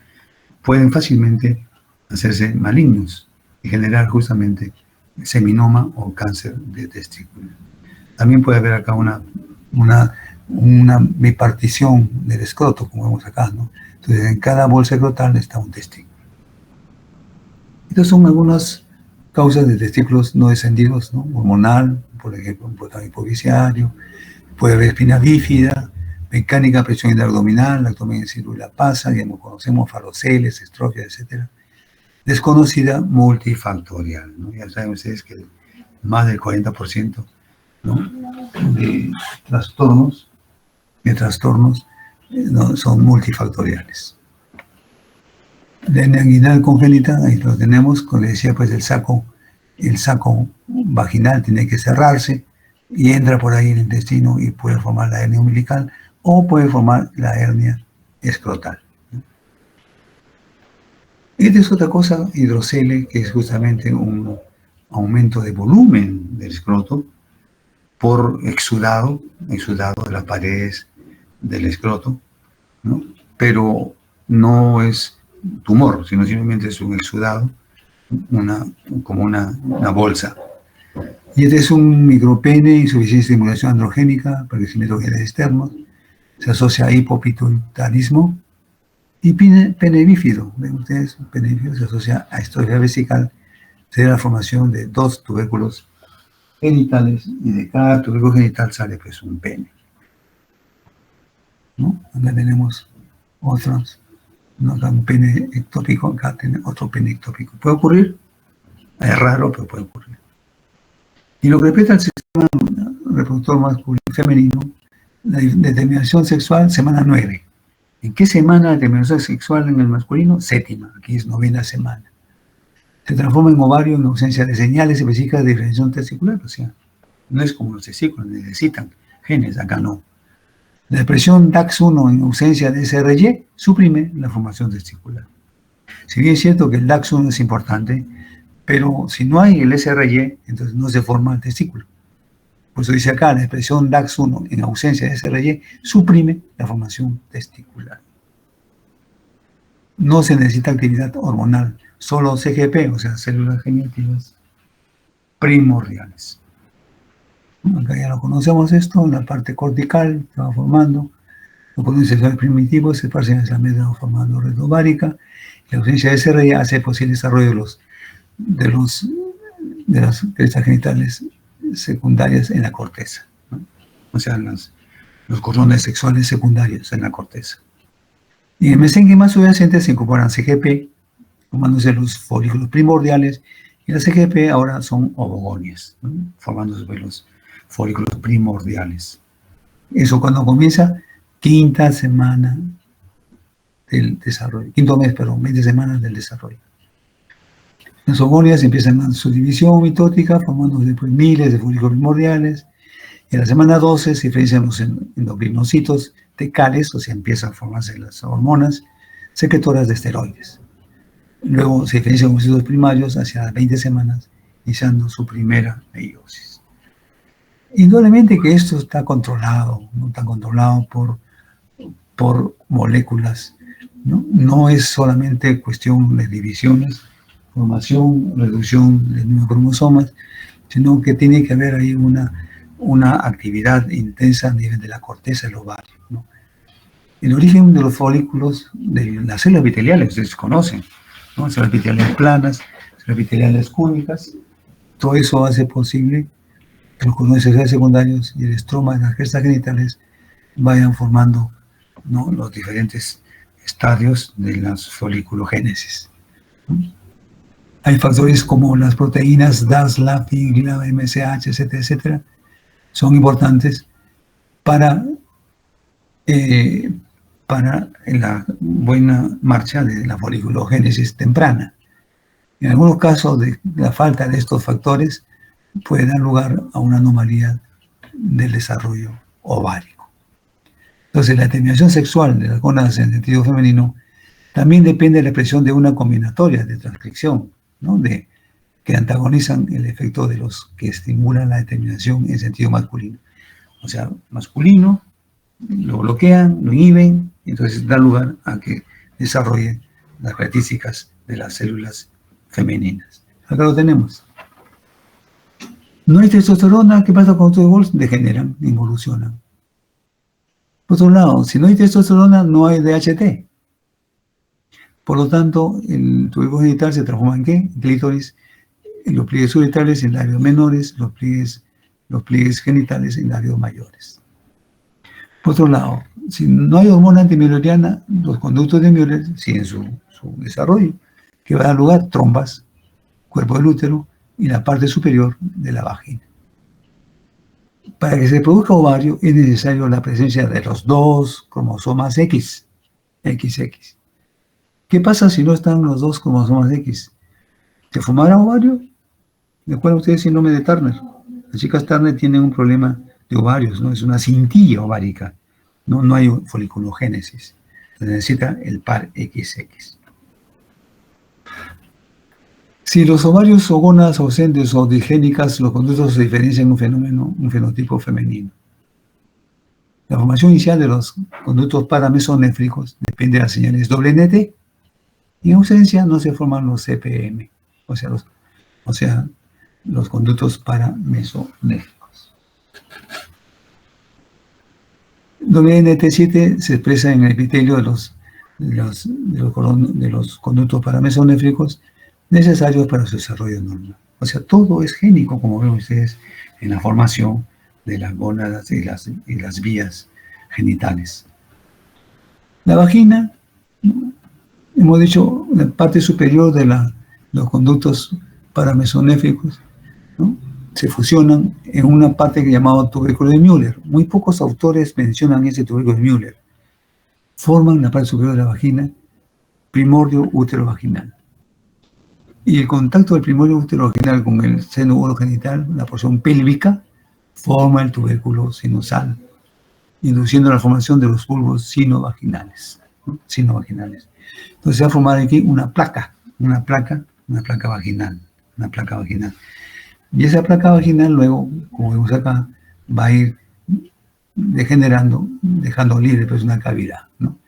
pueden fácilmente hacerse malignos y generar justamente seminoma o cáncer de testículo. También puede haber acá una bipartición del escroto, como vemos acá, ¿no? Entonces, en cada bolsa escrotal está un testículo. Estas son algunas causas de testículos no descendidos, ¿no? Hormonal, por ejemplo, un botón hipoviciario, puede haber espina bífida, mecánica, presión intraabdominal, abdomen en círcula pasa, digamos, conocemos faroceles, estrofia, etc. Desconocida, multifactorial, ¿no? Ya saben ustedes que más del 40%, ¿no?, de trastornos ¿no?, son multifactoriales. La hernia inguinal congénita, ahí lo tenemos, como les decía, pues el saco vaginal tiene que cerrarse y entra por ahí el intestino y puede formar la hernia umbilical o puede formar la hernia escrotal. Esta es otra cosa, hidrocele, que es justamente un aumento de volumen del escroto por exudado de las paredes del escroto, ¿no? Pero no es tumor, sino simplemente es un exudado, como una bolsa. Y este es un micropene, insuficiencia de estimulación androgénica, para crecimiento de genes externos, se asocia a hipopituitarismo, y pene bífido, ven ustedes, pene bífido se asocia a estrofia vesical, sería la formación de 2 tubérculos genitales, y de cada tubérculo genital sale pues un pene, ¿no? Acá tenemos otros, ¿no? Acá un pene ectópico, acá tenemos otro pene ectópico. ¿Puede ocurrir? Es raro, pero puede ocurrir. Y lo que respecta al sistema reproductor masculino y femenino, la determinación sexual, semana 9. ¿En qué semana la determinación sexual en el masculino? 7ª, aquí es 9ª semana. Se transforma en ovario en ausencia de señales específicas de diferenciación testicular, o sea, no es como los testículos, necesitan genes, acá no. La expresión DAX1 en ausencia de SRY suprime la formación testicular. Si bien es cierto que el DAX1 es importante, pero si no hay el SRY, entonces no se forma el testículo. Por eso dice acá, la expresión DAX1 en ausencia de SRY suprime la formación testicular. No se necesita actividad hormonal, solo CGP, o sea, células generativas primordiales. Acá ya lo conocemos esto, en la parte cortical se va formando, los cordones sexuales primitivos se esparcen hacia la médula formando red ovárica, la ausencia de SRY hace posible el desarrollo de las crestas genitales secundarias en la corteza, ¿no? O sea, los cordones sexuales secundarios en la corteza. Y en el mesénquima subyacente se incorporan CGP, formándose los folículos primordiales, y las CGP ahora son ovogonias, ¿no?, formándose los folículos primordiales. Eso cuando comienza 5ª semana del desarrollo, 5º mes, perdón, 20 semanas del desarrollo. Las ovogonias empiezan su división mitótica, formándose después miles de folículos primordiales. En la semana 12 se diferencian los endocrinocitos tecales, o sea, empiezan a formarse las hormonas secretoras de esteroides. Luego se diferencian los ovocitos primarios hacia las 20 semanas, iniciando su primera meiosis. Indudablemente que esto está controlado, no está controlado por moléculas, ¿no? No es solamente cuestión de divisiones, formación, reducción del número de cromosomas, sino que tiene que haber ahí una actividad intensa a nivel de la corteza del ovario, ¿no? El origen de los folículos, de las células epiteliales, ustedes conocen, ¿no? Células epiteliales planas, células epiteliales cúbicas, todo eso hace posible que los cordones sexuales secundarios y el estroma de las crestas genitales vayan formando, ¿no?, los diferentes estadios de la folículogénesis, ¿no? Hay factores como las proteínas DAS, LAPI, GLA, MSH, etcétera, etcétera, son importantes para la buena marcha de la foliculogénesis temprana. En algunos casos, la falta de estos factores puede dar lugar a una anomalía del desarrollo ovárico. Entonces, la determinación sexual de las gónadas en sentido femenino también depende de la expresión de una combinatoria de transcripción, ¿no?, que antagonizan el efecto de los que estimulan la determinación en sentido masculino. O sea, masculino, lo bloquean, lo inhiben, Entonces da lugar a que desarrolle las características de las células femeninas. Acá lo tenemos. No hay testosterona, ¿qué pasa con estos huevos? Degeneran, involucionan. Por otro lado, si no hay testosterona, no hay DHT. Por lo tanto, el tubo genital se transforma en ¿qué? En clítoris, en los pliegues uretrales en labios menores, los pliegues genitales en labios mayores. Por otro lado, si no hay hormona antimülleriana, los conductos de Müller siguen su desarrollo, que va a dar lugar a trompas, cuerpo del útero y la parte superior de la vagina. Para que se produzca ovario es necesaria la presencia de los dos cromosomas XX. ¿Qué pasa si no están los dos cromosomas X? ¿Se formará ovario? ¿Recuerdan ustedes el síndrome de Turner? Las chicas Turner tienen un problema de ovarios, ¿no? Es una cintilla ovárica. No hay foliculogénesis. Se necesita el par XX. Si los ovarios o gónadas ausentes o digénicas, los conductos se diferencian en un fenotipo femenino. La formación inicial de los conductos paramesonéfricos depende de las señales NT. Y en ausencia no se forman los CPM, o sea, los conductos paramesonéfricos. WNT7 se expresa en el epitelio de los conductos paramesonéfricos necesarios para su desarrollo normal. O sea, todo es génico, como ven ustedes, en la formación de las gónadas y las vías genitales. La vagina, hemos dicho, la parte superior de los conductos paramesonéfricos, ¿no? Se fusionan en una parte que llamado tubérculo de Müller. Muy pocos autores mencionan ese tubérculo de Müller. Forman la parte superior de la vagina, primordio útero vaginal. Y el contacto del primordio útero vaginal con el seno urogenital, la porción pélvica, forma el tubérculo sinusal, induciendo la formación de los bulbos sinovaginales, ¿no? Sinovaginales. Entonces se va a formar aquí una placa vaginal. Y esa placa vaginal luego, como vemos acá, va a ir degenerando, dejando libre pues una cavidad, ¿no?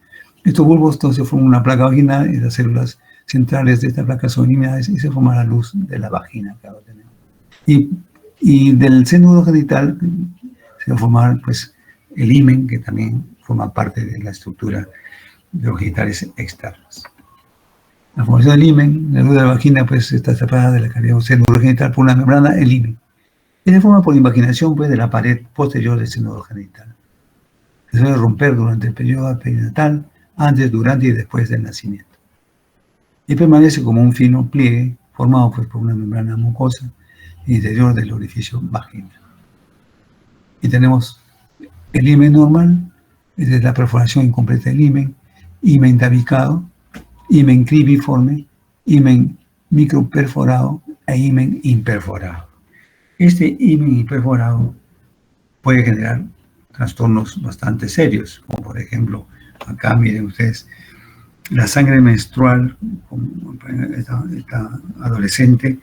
Estos bulbos entonces forman una placa vaginal y las células centrales de esta placa son eliminadas y se forma la luz de la vagina que ahora tenemos. Y del seno urogenital se va a formar pues el himen, que también forma parte de la estructura de los genitales externos. La formación del himen, la luz de la vagina, pues está separada de la cavidad del seno urogenital por una membrana, el himen. Y se forma por invaginación pues, de la pared posterior del seno urogenital. Se suele romper durante el periodo perinatal, antes, durante y después del nacimiento. Y permanece como un fino pliegue formado pues, por una membrana mucosa interior del orificio vaginal. Y tenemos el himen normal, es la perforación incompleta del himen tabicado, himen cribiforme, himen microperforado e himen imperforado. Este himen imperforado puede generar trastornos bastante serios, como por ejemplo, acá miren ustedes, la sangre menstrual, esta adolescente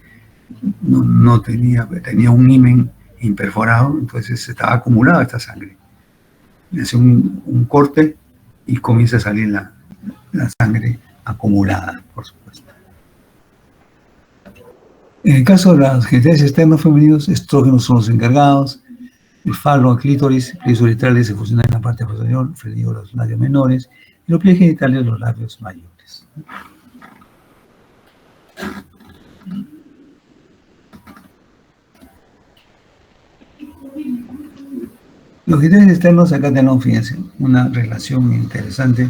no tenía un himen imperforado, entonces estaba acumulada esta sangre. Hace un corte y comienza a salir la sangre acumulada, por supuesto. En el caso de las genitales externos femeninos, estrógenos son los encargados, el falo, el clítoris, pliegues uretrales se fusionan en la parte posterior, frenillo los labios menores, y los pliegues genitales los labios mayores. Los genitales externos, acá tenemos, fíjense, una relación interesante.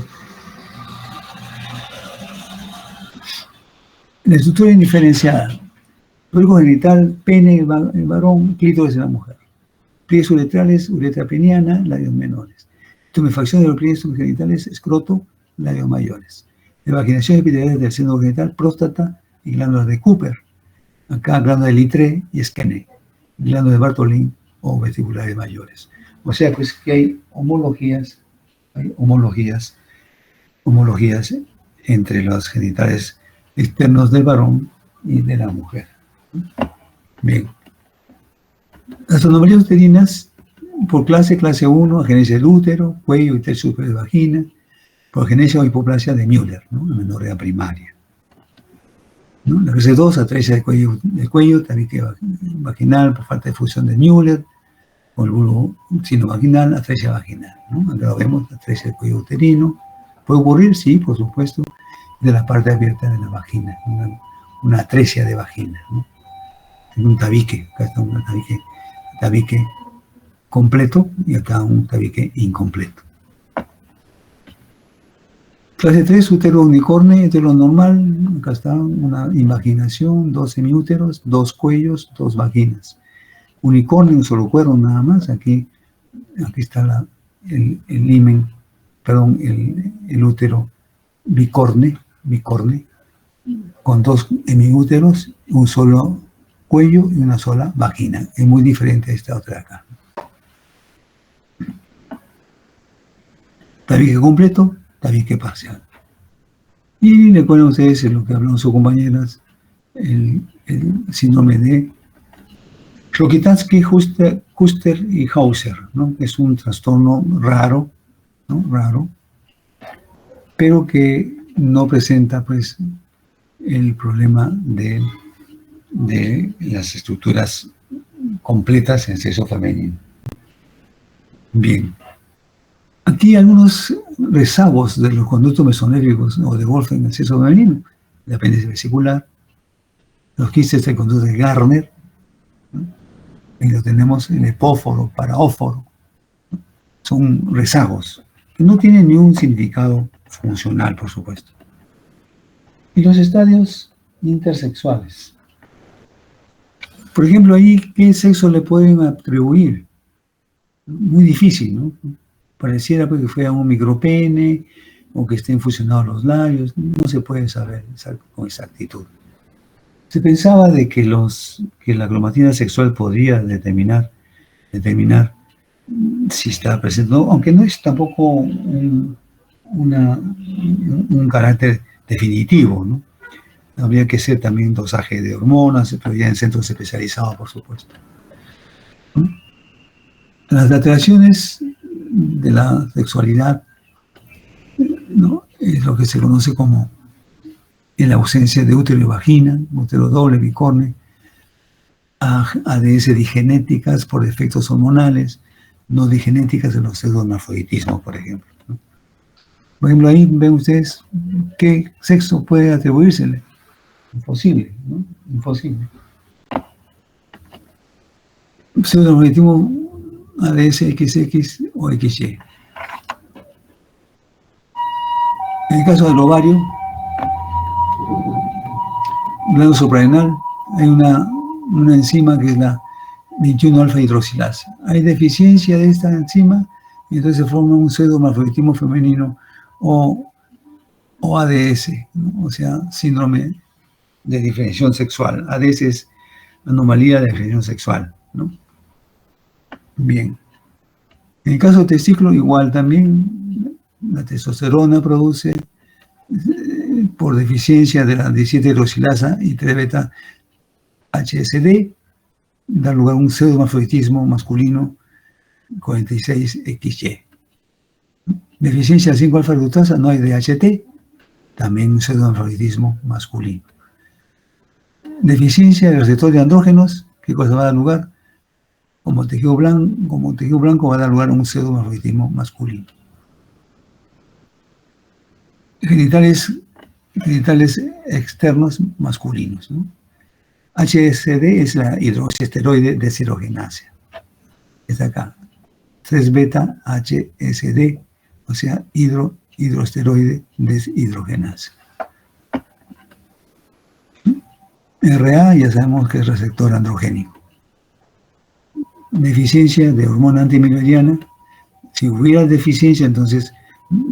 La estructura indiferenciada. Cuerpo genital, pene, el varón, clítoris de la mujer. Pliegues uretrales, uretra peniana, labios menores. Tumefacción de los pliegues genitales, escroto, labios mayores. Evaginación epitelial del seno genital, próstata y glándulas de Cooper. Acá glándula de Littré y Skene. Glándula de Bartholin o vesiculares mayores. O sea, pues que hay homologías entre los genitales externos del varón y de la mujer. Bien. Las anomalías uterinas, por clase 1, agenesia del útero, cuello y tercio superior de vagina. progenesia o hipoplasia de Müller, ¿no? Amenorrea primaria. ¿No? La clase 2, atresia del cuello, tabique vaginal por falta de fusión de Müller, con el bulbo sinovaginal, atresia vaginal, ¿no? Acá lo vemos, atresia del cuello uterino. ¿Puede ocurrir? Sí, por supuesto, de la parte abierta de la vagina, una atresia de vagina, ¿no? En un tabique, acá está un tabique completo y acá un tabique incompleto. Clase 3, útero unicorne, heteronormal, acá está una invaginación, 2 semiúteros, 2 cuellos, 2 vaginas. Unicornio, un solo cuerno nada más, aquí está el himen, perdón, el útero bicorne, con 2 hemiúteros, un solo cuello y una sola vagina. Es muy diferente a esta otra de acá. Tabique completo, tabique parcial. Y recuerden ustedes en lo que hablaron sus compañeras, el síndrome de Rokitansky, Kuster y Hauser, ¿no? Es un trastorno raro, ¿no? Raro, pero que no presenta, pues, el problema de las estructuras completas en sexo femenino. Bien. Aquí algunos rezagos de los conductos mesonéricos o de Wolff en el sexo femenino, el apéndice vesicular, los quistes del conducto de Garner, ¿no? Y lo tenemos en el epóforo, paraóforo, ¿no? Son rezagos que no tienen ni un significado funcional, por supuesto. Y los estadios intersexuales. Por ejemplo, ahí, ¿qué sexo le pueden atribuir? Muy difícil, ¿no? Pareciera que fuera un micropene o que estén fusionados los labios, no se puede saber con exactitud. Se pensaba de que la cromatina sexual podría determinar si está presente, ¿no? Aunque no es tampoco un carácter definitivo, ¿no? Habría que hacer también dosaje de hormonas, pero ya en centros especializados, por supuesto, ¿no? Las alteraciones de la sexualidad, ¿no? Es lo que se conoce como en la ausencia de útero y vagina, útero doble, bicorne, ADS digenéticas por defectos hormonales, no digenéticas de los pseudohermafroditismos, por ejemplo, ¿no? Por ejemplo, ahí ven ustedes qué sexo puede atribuírsele. Imposible, ¿no? Imposible. Pseudohermafroditismo ADS XX o XY. En el caso del ovario, glándula suprarrenal, hay una enzima que es la 21-alfa hidroxilasa. Hay deficiencia de esta enzima y entonces se forma un pseudohermafroditismo femenino o ADS, ¿no? O sea, síndrome de diferenciación sexual. ADS es anomalía de diferenciación sexual, ¿no? Bien. En el caso del testículo, igual también, la testosterona produce, por deficiencia de la 17-hidroxilasa y 3-beta HSD, da lugar a un pseudohermafroditismo masculino 46XY. Deficiencia de 5-alfa reductasa, no hay DHT, también un pseudohermafroditismo masculino. Deficiencia de receptor de andrógenos, ¿qué cosa va a dar lugar? Como tejido blanco va a dar lugar a un pseudohermafroditismo masculino. Genitales externos masculinos, ¿no? HSD es la hidroxiesteroide deshidrogenasa. Es acá. 3-beta HSD, o sea, hidroesteroide deshidrogenasa. RA ya sabemos que es receptor androgénico. Deficiencia de hormona antimilleriana. Si hubiera deficiencia, entonces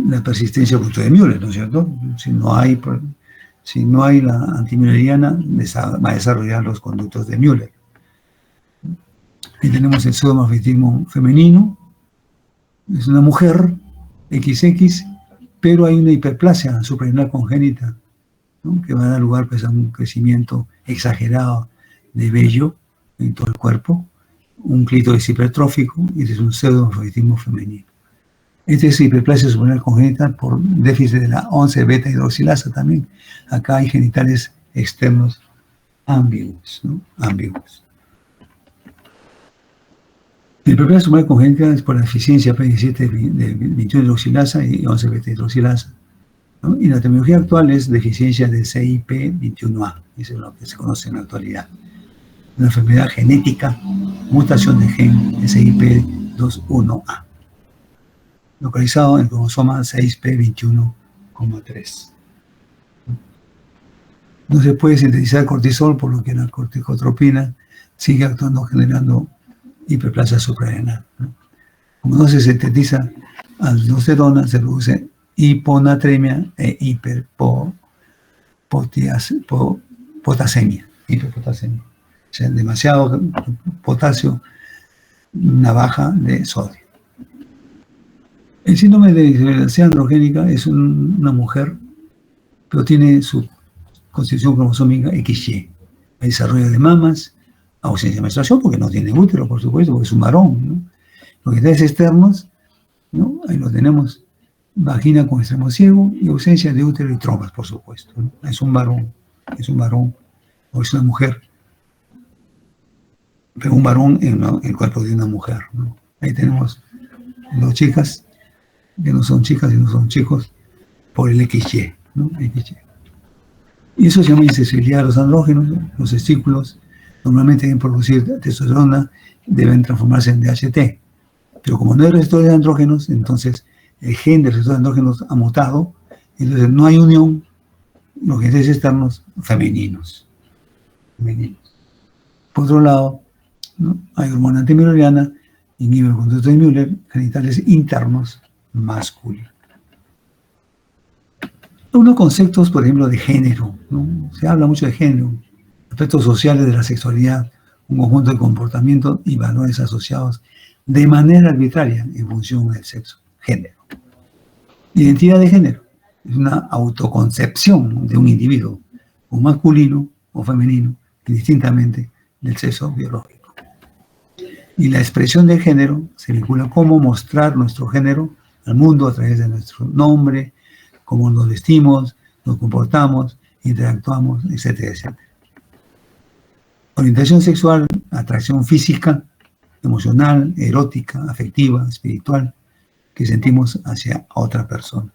la persistencia justo de Müller, ¿no es cierto? Si no hay la antimilleriana, va a desarrollar los conductos de Müller. Ahí tenemos el pseudohermafroditismo femenino. Es una mujer XX, pero hay una hiperplasia suprarrenal congénita, ¿no? Que va a dar lugar, pues, a un crecimiento exagerado de vello en todo el cuerpo, un clítoris hipertrófico, y ese es un pseudohermafroditismo femenino. Este es hiperplasia suprarrenal congénita por déficit de la 11-beta hidroxilasa también. Acá hay genitales externos ambiguos, ¿no? Ambiguos. La hiperplasia suprarrenal congénita es por la deficiencia P17 de 21 hidroxilasa y 11-beta hidroxilasa, ¿no? Y la terminología actual es deficiencia de CIP21A, eso es lo que se conoce en la actualidad. Una enfermedad genética, mutación de gen CIP21A, localizado en el cromosoma 6p21,3. No se puede sintetizar cortisol, por lo que la corticotropina sigue actuando generando hiperplasia suprarrenal, ¿no? Como no se sintetiza aldosterona, se produce hiponatremia e hiperpotasemia. O sea, demasiado potasio, una baja de sodio. El síndrome de disbalancia androgénica es una mujer, pero tiene su constitución cromosómica XY. Hay desarrollo de mamas, ausencia de menstruación, porque no tiene útero, por supuesto, porque es un varón, ¿no? Los genitales externos, ¿no? Ahí lo tenemos, vagina con extremo ciego y ausencia de útero y trompas, por supuesto, ¿no? Es un varón, o es una mujer, pero un varón en el cuerpo de una mujer, ¿no? Ahí tenemos dos chicas, que no son chicas y no son chicos, por el XY, ¿no? XY. Y eso se llama insensibilidad a los andrógenos, ¿no? Los testículos normalmente deben producir testosterona, deben transformarse en DHT. Pero como no hay receptores de andrógenos, entonces el gen de receptores de andrógenos ha mutado, entonces no hay unión, los genes externos femeninos. Por otro lado, ¿no? Hay hormona antimülleriana, inhibe el conducto de Müller, genitales internos masculinos. Unos conceptos, por ejemplo, de género, ¿no? Se habla mucho de género, aspectos sociales de la sexualidad, un conjunto de comportamientos y valores asociados de manera arbitraria en función del sexo. Género. Identidad de género es una autoconcepción de un individuo, o masculino o femenino, indistintamente del sexo biológico. Y la expresión de género se vincula a cómo mostrar nuestro género al mundo a través de nuestro nombre, cómo nos vestimos, nos comportamos, interactuamos, etcétera, etcétera. Orientación sexual, atracción física, emocional, erótica, afectiva, espiritual, que sentimos hacia otra persona.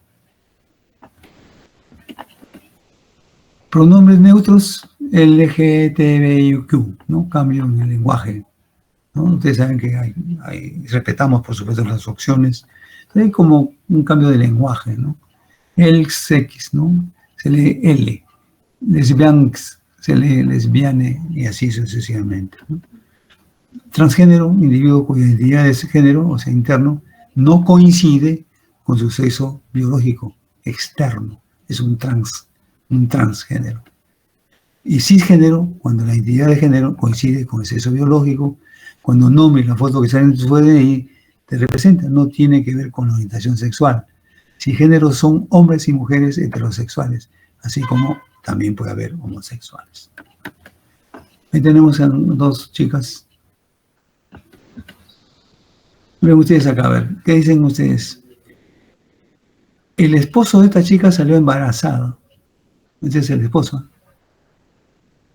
Pronombres neutros, LGTBIQ, ¿no? Cambio en el lenguaje, ¿no? Ustedes saben que respetamos, por supuesto, las opciones. Hay como un cambio de lenguaje, ¿no? El X, ¿no? Se lee L. Lesbians, se lee lesbiane, y así sucesivamente, ¿no? Transgénero, individuo cuya identidad de género, o sea, interno, no coincide con su sexo biológico externo. Es un transgénero. Y cisgénero, cuando la identidad de género coincide con el sexo biológico, cuando el nombre y la foto que salen en tu DNI te representan, no tiene que ver con la orientación sexual. Cisgéneros son hombres y mujeres heterosexuales, así como también puede haber homosexuales. Ahí tenemos a dos chicas. Ven ustedes acá, a ver, ¿qué dicen ustedes? El esposo de esta chica salió embarazado. Ese es el esposo.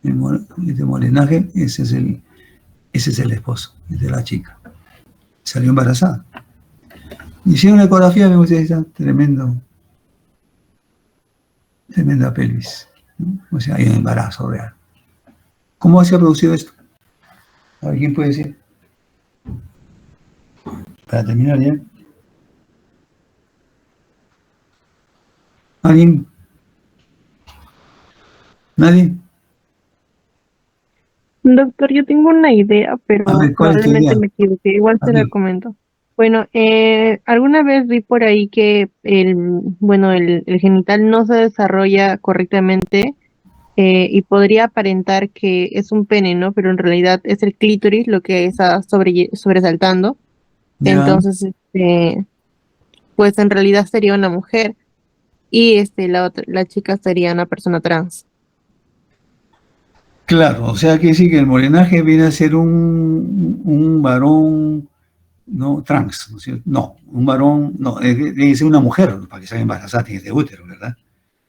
Este morenaje, ese es el esposo de la chica. Salió embarazada. Hicieron la ecografía, ven ustedes, está tremenda pelvis, ¿no? O sea, hay un embarazo real. ¿Cómo se ha producido esto? A ver, ¿quién puede decir? Para terminar ya. ¿Alguien? ¿Nadie? Doctor, yo tengo una idea, pero A ver, ¿cuál es tu probablemente idea? me equivoqué. Igual se la comento. Bueno, alguna vez vi por ahí que el genital no se desarrolla correctamente y podría aparentar que es un pene, ¿no? Pero en realidad es el clítoris lo que está sobresaltando. Ya. Entonces, pues en realidad sería una mujer y la chica sería una persona trans. Claro, o sea que sí que el morenaje viene a ser un varón no trans, ¿no es cierto? No, un varón, no, tiene que ser una mujer, para que salga embarazada, tiene que ser útero, ¿verdad?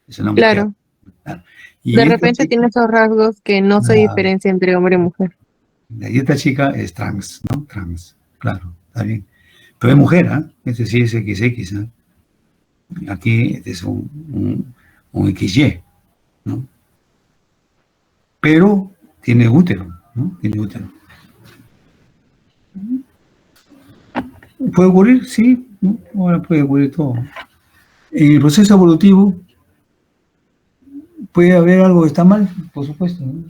Es una mujer. Claro. Claro. Y De esta repente chica, tiene esos rasgos que no se diferencia entre hombre y mujer. y esta chica es trans, ¿no? Trans, claro, está bien. Pero es mujer, ¿ah? Este sí es XX, ¿ah? Aquí este es un XY, ¿no? Pero tiene útero, ¿no? Tiene útero. ¿Puede ocurrir? Sí, ¿no? Ahora puede ocurrir todo. En el proceso evolutivo puede haber algo que está mal, por supuesto, ¿no?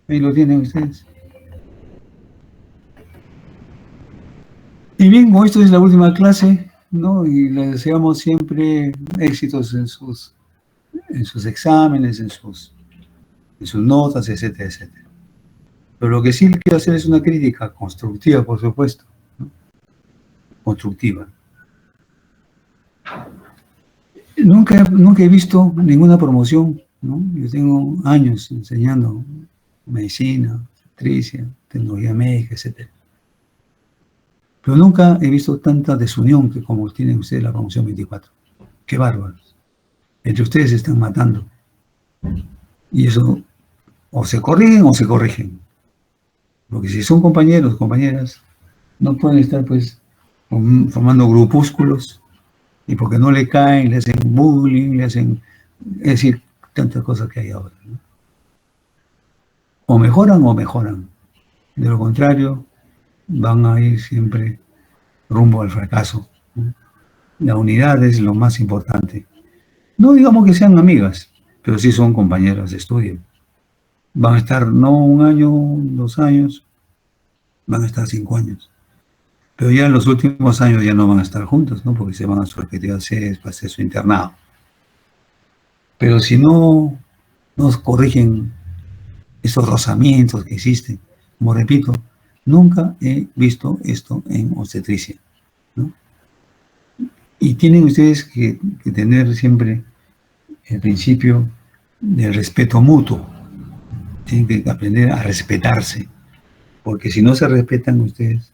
Ahí lo tienen ustedes. Y bien, como esto es la última clase, ¿no? Y les deseamos siempre éxitos en sus exámenes, en sus notas, etcétera, etcétera. Pero lo que sí quiero hacer es una crítica constructiva, por supuesto, ¿no? Constructiva. Nunca he visto ninguna promoción, ¿no? Yo tengo años enseñando medicina, obstetricia, tecnología médica, etcétera. Pero nunca he visto tanta desunión que como tienen ustedes la promoción 24. ¡Qué bárbaros! Entre ustedes se están matando. Y eso o se corrigen o se corrigen. Porque si son compañeros, compañeras, no pueden estar pues formando grupúsculos y porque no le caen, le hacen bullying, le hacen, es decir, tantas cosas que hay ahora, ¿no? O mejoran. De lo contrario, van a ir siempre rumbo al fracaso, ¿no? La unidad es lo más importante. No digamos que sean amigas, pero sí son compañeras de estudio. Van a estar no 1 año, 2 años, van a estar 5 años. Pero ya en los últimos años ya no van a estar juntos, ¿no? Porque se van a su respectiva sede para hacer su internado. Pero si no nos corrigen esos rozamientos que existen, como repito, nunca he visto esto en obstetricia, ¿no? Y tienen ustedes que tener siempre el principio del respeto mutuo. Tienen que aprender a respetarse, porque si no se respetan ustedes,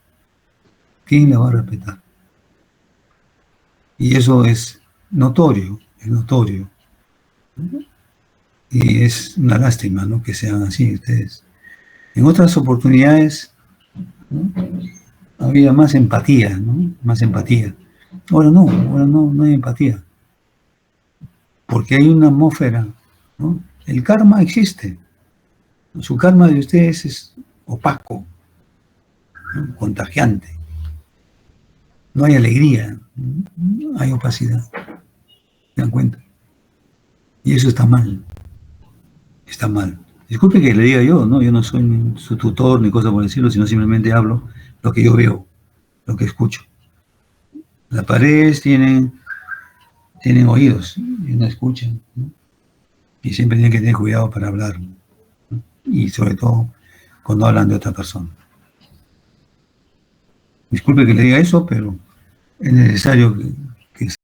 ¿quién la va a respetar? Y eso es notorio, y es una lástima, ¿no? Que sean así ustedes. En otras oportunidades, ¿no? Había más empatía, ¿no? Más empatía. Ahora no hay empatía. Porque hay una atmósfera, ¿no? El karma existe. Su karma de ustedes es opaco, ¿no? Contagiante. No hay alegría, ¿no? Hay opacidad. ¿Se dan cuenta? Y eso está mal. Está mal. Disculpe que le diga yo, ¿no? Yo no soy su tutor ni cosa por decirlo, sino simplemente hablo lo que yo veo, lo que escucho. Las paredes tienen oídos y no escuchan, ¿no? Y siempre tienen que tener cuidado para hablar, ¿no? Y sobre todo cuando hablan de otra persona. Disculpe que le diga eso, pero es necesario